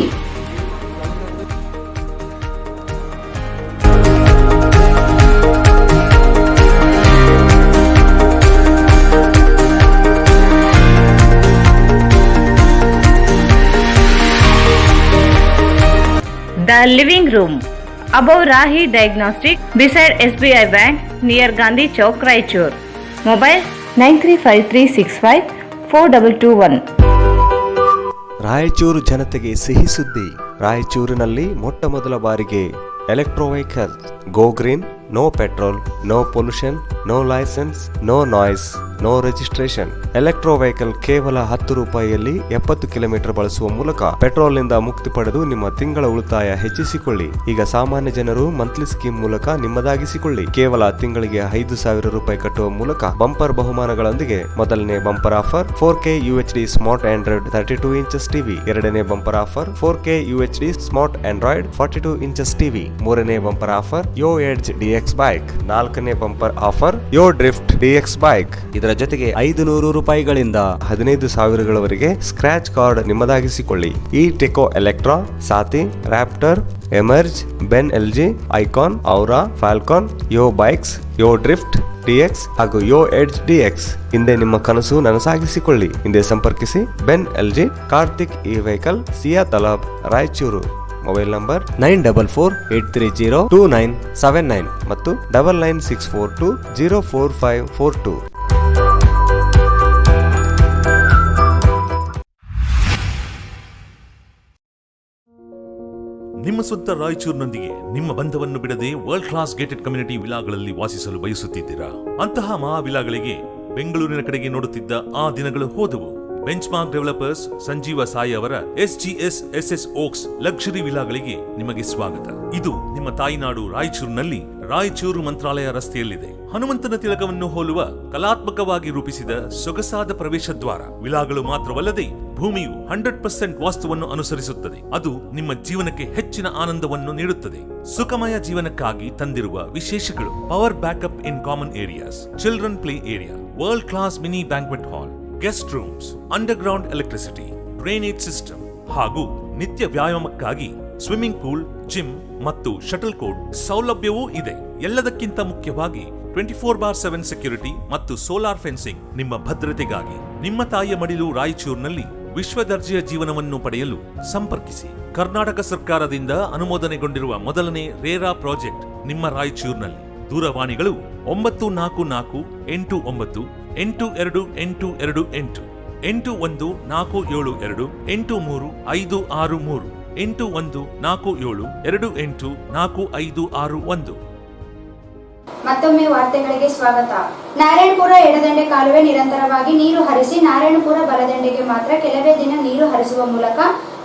The living room above Rahi Diagnostic, beside SBI Bank, near Gandhi Chowk, Raichur. Mobile 9353654221. Raichur ಜನತೆಗೆ ಸಿಹಿ ಸುದ್ದಿ. ರಾಯಚೂರಿನಲ್ಲಿ ಮೊಟ್ಟ ಮೊದಲ ಬಾರಿಗೆ electro vehicle, go green, no petrol, no pollution, no licence, no noise, no registration. Electro vehicle ಕೇವಲ 10 ರೂಪಾಯಿಯಲ್ಲಿ 70 ಕಿಲೋಮೀಟರ್ ಬಳಸುವ ಮೂಲಕ ಪೆಟ್ರೋಲ್ನಿಂದ ಮುಕ್ತಿ ಪಡೆದು ನಿಮ್ಮ ತಿಂಗಳ ಉಳಿತಾಯ ಹೆಚ್ಚಿಸಿಕೊಳ್ಳಿ. ಈಗ ಸಾಮಾನ್ಯ ಜನರು ಮಂತ್ಲಿ ಸ್ಕೀಮ್ ಮೂಲಕ ನಿಮ್ಮದಾಗಿಸಿಕೊಳ್ಳಿ. ಕೇವಲ ತಿಂಗಳಿಗೆ 5,000 ರೂಪಾಯಿ ಕಟ್ಟುವ ಮೂಲಕ ಬಂಪರ್ ಬಹುಮಾನಗಳೊಂದಿಗೆ ಮೊದಲನೇ bumper offer 4K UHD smart Android 32 inches TV. ಎರಡನೇ bumper offer 4K UHD smart Android 42 inches TV. ಮೂರನೇ bumper offer Yo Edge DX bike. ನಾಲ್ಕನೇ bumper offer Yo Drift DX bike. ಇದರ ಜೊತೆಗೆ 500 ರೂಪಾಯಿಗಳಿಂದ 15,000ಗಳವರೆಗೆ ಸ್ಕ್ರಾಚ್ ಕಾರ್ಡ್ ನಿಮ್ಮದಾಗಿಸಿಕೊಳ್ಳಿ. ಈ Techo Electra, Saathi, Raptor, Emerge, ಬೆನ್ LG, Icon, Aura, Falcon, Yo bikes, Yo Drift DX ಹಾಗೂ ಯೋ ಎಡ್ಜ್ DX. ಹಿಂದೆ ನಿಮ್ಮ ಕನಸು ನನಸಾಗಿಸಿಕೊಳ್ಳಿ. ಹಿಂದೆ ಸಂಪರ್ಕಿಸಿ ಬೆನ್ LG, ಕಾರ್ತಿಕ್ ಈ ವೆಹಿಕಲ್, ಸಿಯಾ ತಲಾಬ್, ರಾಯಚೂರು. ಮೊಬೈಲ್ ನಂಬರ್ 9448302979 ಮತ್ತು 9964204542. ನಿಮ್ಮ ಸ್ವಂತ ರಾಯಚೂರಿನೊಂದಿಗೆ ನಿಮ್ಮ ಬಂಧವನ್ನು ಬಿಡದೆ ವರ್ಲ್ಡ್ ಕ್ಲಾಸ್ ಗೇಟೆಡ್ ಕಮ್ಯುನಿಟಿ ವಿಲಾಗಳಲ್ಲಿ ವಾಸಿಸಲು ಬಯಸುತ್ತಿದ್ದೀರಾ? ಅಂತಹ ಮಹಾ ವಿಲಾಗಳಿಗೆ ಬೆಂಗಳೂರಿನ ಕಡೆಗೆ ನೋಡುತ್ತಿದ್ದ ಆ ದಿನಗಳು ಹೋದವು. ಬೆಂಚ್ಮಾರ್ಕ್ ಡೆವಲಪರ್ಸ್ ಸಂಜೀವ ಸಾಯಿ ಅವರ SGS SS ಓಕ್ಸ್ ಲಕ್ಸುರಿ ವಿಲಾಗಳಿಗೆ ನಿಮಗೆ ಸ್ವಾಗತ. ಇದು ನಿಮ್ಮ ತಾಯಿನಾಡು ರಾಯಚೂರಿನಲ್ಲಿ ರಾಯಚೂರು ಮಂತ್ರಾಲಯ ರಸ್ತೆಯಲ್ಲಿದೆ. ಹನುಮಂತನ ತಿಲಕವನ್ನು ಹೋಲುವ ಕಲಾತ್ಮಕವಾಗಿ ರೂಪಿಸಿದ ಸೊಗಸಾದ ಪ್ರವೇಶ ದ್ವಾರ. ವಿಲಾಗಳು ಮಾತ್ರವಲ್ಲದೆ ಭೂಮಿಯು 100% ವಾಸ್ತುವನ್ನು ಅನುಸರಿಸುತ್ತದೆ. ಅದು ನಿಮ್ಮ ಜೀವನಕ್ಕೆ ಹೆಚ್ಚಿನ ಆನಂದವನ್ನು ನೀಡುತ್ತದೆ. ಸುಖಮಯ ಜೀವನಕ್ಕಾಗಿ ತಂದಿರುವ ವಿಶೇಷಗಳು: power backup in common areas, children play area, world class mini banquet hall, guest rooms, underground electricity, drainage system ಹಾಗೂ ನಿತ್ಯ ವ್ಯಾಯಾಮಕ್ಕಾಗಿ ಸ್ವಿಮ್ಮಿಂಗ್ ಪೂಲ್, ಜಿಮ್ ಮತ್ತು ಶಟಲ್ ಕೋರ್ಟ್ ಸೌಲಭ್ಯವೂ ಇದೆ. ಎಲ್ಲದಕ್ಕಿಂತ ಮುಖ್ಯವಾಗಿ 24/7 ಸೆಕ್ಯೂರಿಟಿ ಮತ್ತು ಸೋಲಾರ್ ಫೆನ್ಸಿಂಗ್ ನಿಮ್ಮ ಭದ್ರತೆಗಾಗಿ. ನಿಮ್ಮ ತಾಯಿಯ ಮಡಿಲು ರಾಯಚೂರಿನಲ್ಲಿ ವಿಶ್ವ ದರ್ಜೆಯ ಜೀವನವನ್ನು ಪಡೆಯಲು ಸಂಪರ್ಕಿಸಿ. ಕರ್ನಾಟಕ ಸರ್ಕಾರದಿಂದ ಅನುಮೋದನೆಗೊಂಡಿರುವ ಮೊದಲನೇ ರೇರಾ ಪ್ರಾಜೆಕ್ಟ್ ನಿಮ್ಮ ರಾಯಚೂರಿನಲ್ಲಿ. ದೂರವಾಣಿಗಳು 944 89 82 828 81 472 83 563 81 472 4561. ಮತ್ತೊಮ್ಮೆ ವಾರ್ತೆಗಳಿಗೆ ಸ್ವಾಗತ. ನಾರಾಯಣಪುರ ಎಡದಂಡೆ ಕಾಲುವೆ ನಿರಂತರವಾಗಿ ನೀರು ಹರಿಸಿ ನಾರಾಯಣಪುರ ಬಲದಂಡೆಗೆ ಮಾತ್ರ ಕೆಲವೇ ದಿನ ನೀರು ಹರಿಸುವ ಮೂಲಕ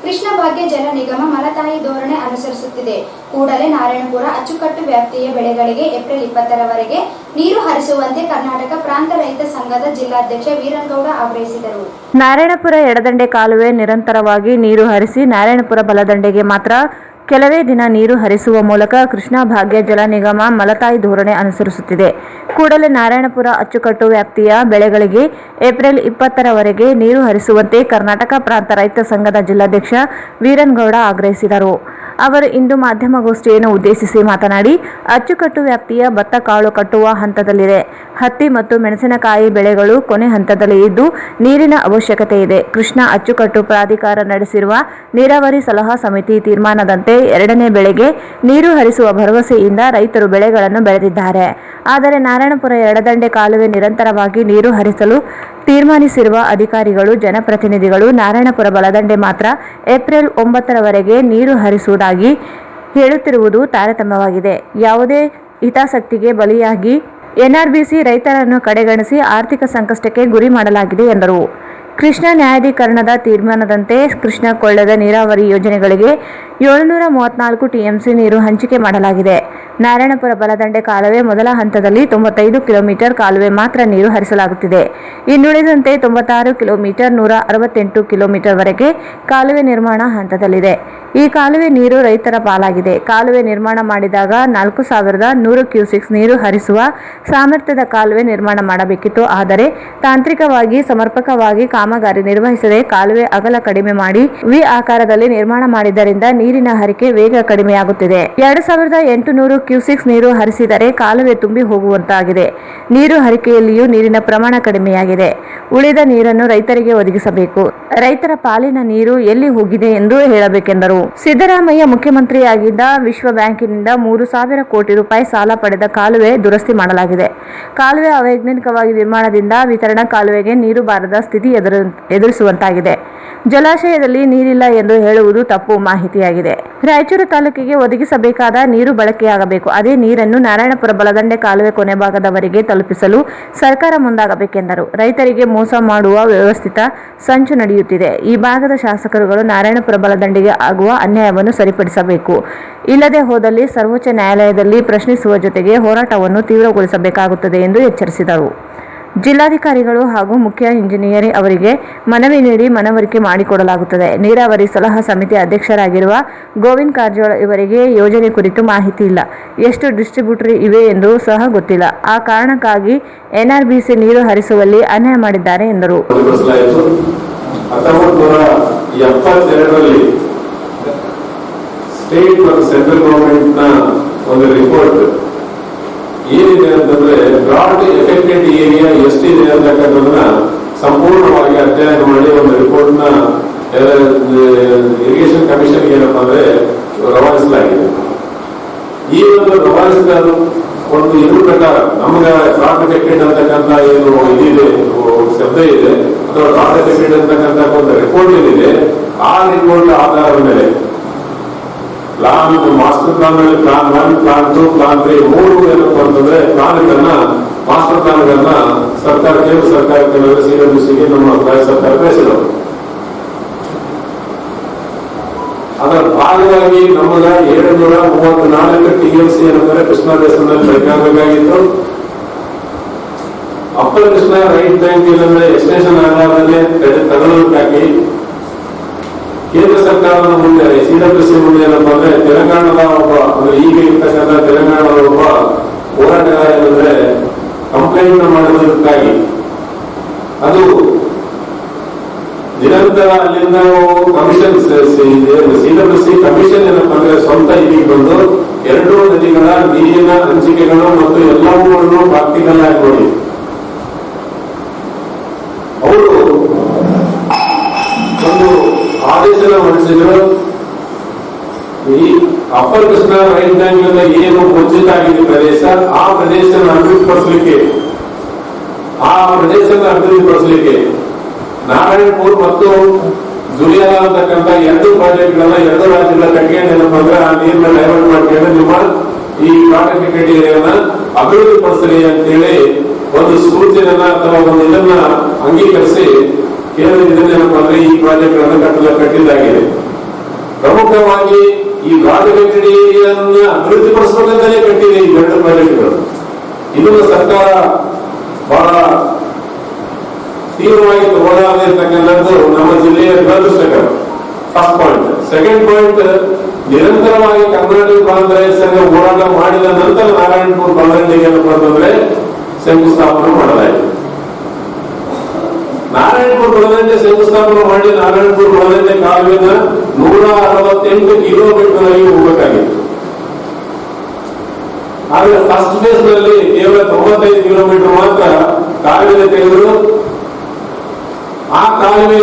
ಕೃಷ್ಣ ಭಾಗ್ಯ ಜಲ ನಿಗಮ ಮಲತಾಯಿ ಧೋರಣೆ ಅನುಸರಿಸುತ್ತಿದೆ. ಕೂಡಲೇ ನಾರಾಯಣಪುರ ಅಚ್ಚುಕಟ್ಟು ವ್ಯಾಪ್ತಿಯ ಬೆಳೆಗಳಿಗೆ ಏಪ್ರಿಲ್ 20ರವರೆಗೆ ನೀರು ಹರಿಸುವಂತೆ ಕರ್ನಾಟಕ ಪ್ರಾಂತ ರೈತ ಸಂಘದ ಜಿಲ್ಲಾಧ್ಯಕ್ಷ ವೀರನಗೌಡ ಆಗ್ರಹಿಸಿದರು. ನಾರಾಯಣಪುರ ಎಡದಂಡೆ ಕಾಲುವೆ ನಿರಂತರವಾಗಿ ನೀರು ಹರಿಸಿ ನಾರಾಯಣಪುರ ಬಲದಂಡೆಗೆ ಮಾತ್ರ ಕೆಲವೇ ದಿನ ನೀರು ಹರಿಸುವ ಮೂಲಕ ಕೃಷ್ಣ ಭಾಗ್ಯ ಜಲ ನಿಗಮ ಮಲತಾಯಿ ಧೋರಣೆ ಅನುಸರಿಸುತ್ತಿದೆ. ಕೂಡಲೇ ನಾರಾಯಣಪುರ ಅಚ್ಚುಕಟ್ಟು ವ್ಯಾಪ್ತಿಯ ಬೆಳೆಗಳಿಗೆ ಏಪ್ರಿಲ್ 20ರವರೆಗೆ ನೀರು ಹರಿಸುವಂತೆ ಕರ್ನಾಟಕ ಪ್ರಾಂತ ರೈತ ಸಂಘದ ಜಿಲ್ಲಾಧ್ಯಕ್ಷ ವೀರನಗೌಡ ಆಗ್ರಹಿಸಿದರು. ಅವರು ಇಂದು ಮಾಧ್ಯಮಗೋಷ್ಠಿಯನ್ನು ಉದ್ದೇಶಿಸಿ ಮಾತನಾಡಿ, ಅಚ್ಚುಕಟ್ಟು ವ್ಯಾಪ್ತಿಯ ಭತ್ತ ಕಾಳು ಕಟ್ಟುವ ಹಂತದಲ್ಲಿದೆ. ಹತ್ತಿ ಮತ್ತು ಮೆಣಸಿನಕಾಯಿ ಬೆಳೆಗಳು ಕೊನೆ ಹಂತದಲ್ಲಿ ಇದ್ದು ನೀರಿನ ಅವಶ್ಯಕತೆ ಇದೆ. ಕೃಷ್ಣ ಅಚ್ಚುಕಟ್ಟು ಪ್ರಾಧಿಕಾರ ನಡೆಸಿರುವ ನೀರಾವರಿ ಸಲಹಾ ಸಮಿತಿ ತೀರ್ಮಾನದಂತೆ 2ನೇ ಬೆಳೆಗೆ ನೀರು ಹರಿಸುವ ಭರವಸೆಯಿಂದ ರೈತರು ಬೆಳೆಗಳನ್ನು ಬೆಳೆದಿದ್ದಾರೆ. ಆದರೆ ನಾರಾಯಣಪುರ ಎಡದಂಡೆ ಕಾಲುವೆ ನಿರಂತರವಾಗಿ ನೀರು ಹರಿಸಲು ತೀರ್ಮಾನಿಸಿರುವ ಅಧಿಕಾರಿಗಳು, ಜನಪ್ರತಿನಿಧಿಗಳು ನಾರಾಯಣಪುರ ಬಲದಂಡೆ ಮಾತ್ರ ಏಪ್ರಿಲ್ 9ರವರೆಗೆ ನೀರು ಹರಿಸುವುದಾಗಿ ಹೇಳುತ್ತಿರುವುದು ತಾರತಮ್ಯವಾಗಿದೆ. ಯಾವುದೇ ಹಿತಾಸಕ್ತಿಗೆ ಬಲಿಯಾಗಿ NRBC ರೈತರನ್ನು ಕಡೆಗಣಿಸಿ ಆರ್ಥಿಕ ಸಂಕಷ್ಟಕ್ಕೆ ಗುರಿ ಮಾಡಲಾಗಿದೆ ಎಂದರು. ಕೃಷ್ಣ ನ್ಯಾಯಾಧೀಕರಣದ ತೀರ್ಮಾನದಂತೆ ಕೃಷ್ಣ ಕೊಳ್ಳದ ನೀರಾವರಿ ಯೋಜನೆಗಳಿಗೆ 734 TMC ನೀರು ಹಂಚಿಕೆ ಮಾಡಲಾಗಿದೆ. ನಾರಾಯಣಪುರ ಬಲದಂಡೆ ಕಾಲುವೆ ಮೊದಲ ಹಂತದಲ್ಲಿ 95 ಕಿಲೋಮೀಟರ್ ಕಾಲುವೆ ಮಾತ್ರ ನೀರು ಹರಿಸಲಾಗುತ್ತಿದೆ. ಇನ್ನುಳಿದಂತೆ 96 ಕಿಲೋಮೀಟರ್ 168 ಕಿಲೋಮೀಟರ್ ವರೆಗೆ ಕಾಲುವೆ ನಿರ್ಮಾಣ ಹಂತದಲ್ಲಿದೆ. ಈ ಕಾಲುವೆ ನೀರು ರೈತರ ಪಾಲಾಗಿದೆ. ಕಾಲುವೆ ನಿರ್ಮಾಣ ಮಾಡಿದಾಗ 4100 ಕ್ಯೂಸೆಕ್ಸ್ ನೀರು ಹರಿಸುವ ಸಾಮರ್ಥ್ಯದ ಕಾಲುವೆ ನಿರ್ಮಾಣ ಮಾಡಬೇಕಿತ್ತು. ಆದರೆ ತಾಂತ್ರಿಕವಾಗಿ ಸಮರ್ಪಕವಾಗಿ ಕಾಮಗಾರಿ ನಿರ್ವಹಿಸದೆ ಕಾಲುವೆ ಅಗಲ ಕಡಿಮೆ ಮಾಡಿ ವಿ ಆಕಾರದಲ್ಲಿ ನಿರ್ಮಾಣ ಮಾಡಿದ್ದರಿಂದ ನೀರಿನ ಹರಿಕೆ ವೇಗ ಕಡಿಮೆಯಾಗುತ್ತಿದೆ. 2800 ಕ್ಯೂಸೆಕ್ಸ್ ನೀರು ಹರಿಸಿದರೆ ಕಾಲುವೆ ತುಂಬಿ ಹೋಗುವಂತಾಗಿದೆ. ನೀರು ಹರಿಕೆಯಲ್ಲಿಯೂ ನೀರಿನ ಪ್ರಮಾಣ ಕಡಿಮೆಯಾಗಿದೆ. ಉಳಿದ ನೀರನ್ನು ರೈತರಿಗೆ ಒದಗಿಸಬೇಕು. ರೈತರ ಪಾಲಿನ ನೀರು ಎಲ್ಲಿ ಹೋಗಿದೆ ಎಂದು ಹೇಳಬೇಕೆಂದರು. ಸಿದ್ದರಾಮಯ್ಯ ಮುಖ್ಯಮಂತ್ರಿಯಾಗಿದ್ದ ವಿಶ್ವ ಬ್ಯಾಂಕಿನಿಂದ 3,000 ಕೋಟಿ ರೂಪಾಯಿ ಸಾಲ ಪಡೆದ ಕಾಲುವೆ ದುರಸ್ತಿ ಮಾಡಲಾಗಿದೆ. ಕಾಲುವೆ ಅವೈಜ್ಞಾನಿಕವಾಗಿ ನಿರ್ಮಾಣದಿಂದ ವಿತರಣಾ ಕಾಲುವೆಗೆ ನೀರು ಬಾರದ ಸ್ಥಿತಿ ಎದುರಿಸುವಂತಾಗಿದೆ. ಜಲಾಶಯದಲ್ಲಿ ನೀರಿಲ್ಲ ಎಂದು ಹೇಳುವುದು ತಪ್ಪು ಮಾಹಿತಿಯಾಗಿದೆ. ರಾಯಚೂರು ತಾಲೂಕಿಗೆ ಒದಗಿಸಬೇಕಾದ ನೀರು ಬಳಕೆಯಾಗಬೇಕು. ಅದೇ ನೀರನ್ನು ನಾರಾಯಣಪುರ ಬಲದಂಡೆ ಕಾಲುವೆ ಕೊನೆ ಭಾಗದವರೆಗೆ ತಲುಪಿಸಲು ಸರ್ಕಾರ ಮುಂದಾಗಬೇಕೆಂದರು. ರೈತರಿಗೆ ಮೋಸ ಮಾಡುವ ವ್ಯವಸ್ಥಿತ ಸಂಚು ನಡೆಯುತ್ತಿದೆ. ಈ ಭಾಗದ ಶಾಸಕರುಗಳು ನಾರಾಯಣಪುರ ಬಲದಂಡೆಗೆ ಆಗುವ ಅನ್ಯಾಯವನ್ನು ಸರಿಪಡಿಸಬೇಕು. ಇಲ್ಲದೆ ಹೋದಲ್ಲಿ ಸರ್ವೋಚ್ಚ ನ್ಯಾಯಾಲಯದಲ್ಲಿ ಪ್ರಶ್ನಿಸುವ ಜೊತೆಗೆ ಹೋರಾಟವನ್ನು ತೀವ್ರಗೊಳಿಸಬೇಕಾಗುತ್ತದೆ ಎಂದು ಎಚ್ಚರಿಸಿದರು. ಜಿಲ್ಲಾಧಿಕಾರಿಗಳು ಹಾಗೂ ಮುಖ್ಯ ಇಂಜಿನಿಯರ್ ಅವರಿಗೆ ಮನವಿ ನೀಡಿ ಮನವರಿಕೆ ಮಾಡಿಕೊಡಲಾಗುತ್ತದೆ. ನೀರಾವರಿ ಸಲಹಾ ಸಮಿತಿ ಅಧ್ಯಕ್ಷರಾಗಿರುವ ಗೋವಿಂದ ಕಾರಜೋಳ ಇವರಿಗೆ ಯೋಜನೆ ಕುರಿತು ಮಾಹಿತಿ ಇಲ್ಲ. ಎಷ್ಟು ಡಿಸ್ಟ್ರಿಬ್ಯೂಟರ್ ಇವೆ ಎಂದು ಸಹ ಗೊತ್ತಿಲ್ಲ. ಆ ಕಾರಣಕ್ಕಾಗಿ ಎನ್ಆರ್ಬಿಸಿ ನೀರು ಹರಿಸುವಲ್ಲಿ ಅನ್ಯಾಯ ಮಾಡಿದ್ದಾರೆ ಎಂದರು. 1972ರಲ್ಲಿ ಸ್ಟೇಟ್ ಮತ್ತು ಸೆಂಟ್ರಲ್ ಗವರ್ಮೆಂಟ್ ನ ಒಂದು ರಿಪೋರ್ಟ್ ಏನಿದೆ ಅಂತಂದ್ರೆ ಬ್ರಾಡ್ ಎಫೆಕ್ಟೆಡ್ ಏರಿಯಾ ಎಷ್ಟಿದೆ ಅಂತಕ್ಕಂಥದನ್ನ ಸಂಪೂರ್ಣವಾಗಿ ಅಧ್ಯಯನ ಮಾಡಿ ಒಂದು ರಿಪೋರ್ಟ್ ನ ಇರಿಗೇಷನ್ ಕಮಿಷನ್ ಏನಪ್ಪಾ ಅಂದ್ರೆ ರವಾನಿಸಲಾಗಿದೆ. ಈ ಒಂದು ರವಾನಿಸಿದ ಒಂದು ಇದ್ರ ಪ್ರಕಾರ ನಮ್ಗೆ ಬ್ರಾಡ್ ಎಫೆಕ್ಟೆಡ್ ಅಂತಕ್ಕಂಥ ಏನು ಇದಿದೆ ಶಬ್ದ ಇದೆ ಅಥವಾ ಬ್ರಾಡ್ ಎಫೆಕ್ಟೆಡ್ ಅಂತಕ್ಕಂಥ ಒಂದು ರಿಪೋರ್ಟ್ ಏನಿದೆ ಆ ರಿಪೋರ್ಟ್ ಆಧಾರದ ಮೇಲೆ ಪ್ಲಾನ್ ಮಾಸ್ಟರ್ ಪ್ಲಾನ್ ನಲ್ಲಿ ಪ್ಲಾನ್ 1, ಪ್ಲಾನ್ 2, ಪ್ಲಾನ್ 3 ಮೂರು ಏನಪ್ಪ ಅಂತಂದ್ರೆ ಪ್ಲಾನ್ಗಳನ್ನ ಮಾಸ್ಟರ್ ಪ್ಲಾನ್ಗಳನ್ನ ಸರ್ಕಾರ ಕೇಂದ್ರ ಸರ್ಕಾರಕ್ಕೆ ಸಿಡಬ್ಲ್ಯೂಸಿಗೆ ನಮ್ಮ ರಾಜ್ಯ ಸರ್ಕಾರ ಕಳಿಸಿದರು. ಅದರ ಭಾಗವಾಗಿ ನಮಗ 734 TMC ಏನಂದ್ರೆ ಕೃಷ್ಣಾ ದೇಶದಲ್ಲಿ ಬೇಕಾಗಬೇಕಾಗಿತ್ತು. ಅಪ್ಪರ್ ಕೃಷ್ಣ ರೈಟ್ ಬ್ಯಾಂಕ್ ಏನಂದ್ರೆ ಎಕ್ಸ್ಟೆನ್ಷನ್ ಆಗಲಾರದೆ ತಗೊಳ್ಳಬೇಕಾಗಿ ಕೇಂದ್ರ ಸರ್ಕಾರದ ಮುಂದೆ ಸಿಡಬ್ಲ್ಯೂಸಿ ಮುಂದೆ ಏನಪ್ಪಾ ಅಂದ್ರೆ ತೆಲಂಗಾಣದ ಒಬ್ಬ ಅಂದ್ರೆ ಈಗ ಇರ್ತಕ್ಕಂಥ ತೆಲಂಗಾಣದ ಒಬ್ಬ ಹೋರಾಟಗಾರ ಏನಂದ್ರೆ ಕಂಪ್ಲೇಂಟ್ ಮಾಡುವುದಕ್ಕಾಗಿ ಅದು ನಿರಂತರ ಅಲ್ಲಿಂದ ಕಮಿಷನ್ ಸಿಡಬ್ಲ್ಯೂಸಿ ಕಮಿಷನ್ ಏನಪ್ಪಾ ಅಂದ್ರೆ ಸ್ವಂತ ಇಲ್ಲಿಗೆ ಬಂದು 2 ನದಿಗಳ ನೀರಿನ ಹಂಚಿಕೆಗಳು ಮತ್ತು ಎಲ್ಲವನ್ನೂ ಪ್ರಾಕ್ಟಿಕಲ್ ಆಗಿ ನೋಡಿ ಅವರು ಒಂದು ಆದೇಶನ ಹೊರಡಿಸಿದ್ರು. ಈ ಅಪ್ಪರ್ ಕೃಷ್ಣ ರೈಟ್ ಬ್ಯಾಂಕ್ ಏನು ವಂಚಿತ ಆಗಿದೆ ಪ್ರದೇಶ ಆ ಪ್ರದೇಶನ ಅಭಿವೃದ್ಧಿಪಡಿಸಲಿಕ್ಕೆ ನಾರಾಯಣಪುರ್ ಮತ್ತು ಜುಲಿಯಾಲ ಅಂತಕ್ಕಂಥ 2 ಪ್ರಾಜೆಕ್ಟ್ಗಳನ್ನ 2 ರಾಜ್ಯಗಳ ಕಟ್ಟಿಗೆ ಏನಪ್ಪ ಅಂದ್ರೆ ಆ ನೀರನ್ನ ಡೈವರ್ಟ್ ಮಾಡ್ಕೊಂಡು ನಿಮ್ಮ ಈ ಪ್ರಾಜೆಕ್ಟ್ ಏರಿಯಾನ ಅಭಿವೃದ್ಧಿಪಡಿಸಲಿ ಅಂತೇಳಿ ಒಂದು ಸೂಚನೆಯನ್ನ ಅಥವಾ ಒಂದು ಇದನ್ನ ಅಂಗೀಕರಿಸಿ ಕೇಂದ್ರ ಏನಪ್ಪಾ ಅಂದ್ರೆ ಈ ಪ್ರಾಜೆಕ್ಟ್ ಗಳನ್ನು ಕಟ್ಟಿದ್ದಾಗಿದೆ. ಪ್ರಮುಖವಾಗಿ ಈ ಪ್ರಾಜೆಕ್ಟ್ ಏರಿಯಾನ್ನ ಅಭಿವೃದ್ಧಿಪಡಿಸಬೇಕಂತಾನೆ ಕಟ್ಟಿದೆ ಈ 2 ಪ್ರಾಜೆಕ್ಟ್ಗಳು. ಇದನ್ನು ಸರ್ಕಾರ ಬಹಳ ತೀವ್ರವಾಗಿ ತಗೊಳ್ಳಾಗಿರ್ತಕ್ಕಂಥದ್ದು ನಮ್ಮ ಜಿಲ್ಲೆಯ ದುರದೃಷ್ಟಕರ. First point. ಸೆಕೆಂಡ್ ಪಾಯಿಂಟ್, ನಿರಂತರವಾಗಿ ಕರ್ನಾಟಕ ಪ್ರಾಂತ ರೈತ ಸಂಘ ಹೋರಾಟ ಮಾಡಿದ ನಂತರ ನಾರಾಯಣಪುರ ಬಲದಂಡೆಗೆ ಏನಪ್ಪಾ ಅಂತಂದ್ರೆ ಶಂಕುಸ್ಥಾಪನೆ ಮಾಡಲಾಯಿತು. ನಾರಾಯಣಪುರ ಬಲದಂಡೆ ಶಂಕುಸ್ಥಾಪನೆ ಮಾಡಿ ನಾರಾಯಣಪುರ ಬಲದಂಡೆ ಕಾಲುವೆನ 168 ಕಿಲೋಮೀಟರ್ ಹೋಗಬೇಕಾಗಿತ್ತು. ಆದ್ರೆ ಫಸ್ಟ್ ಫೇಸ್ ನಲ್ಲಿ ಕೇವಲ 95 ಕಿಲೋಮೀಟರ್ ಮಾತ್ರ ಕಾಲುವೆ ತೆಗೆದರು. ಆ ಕಾಲುವೆ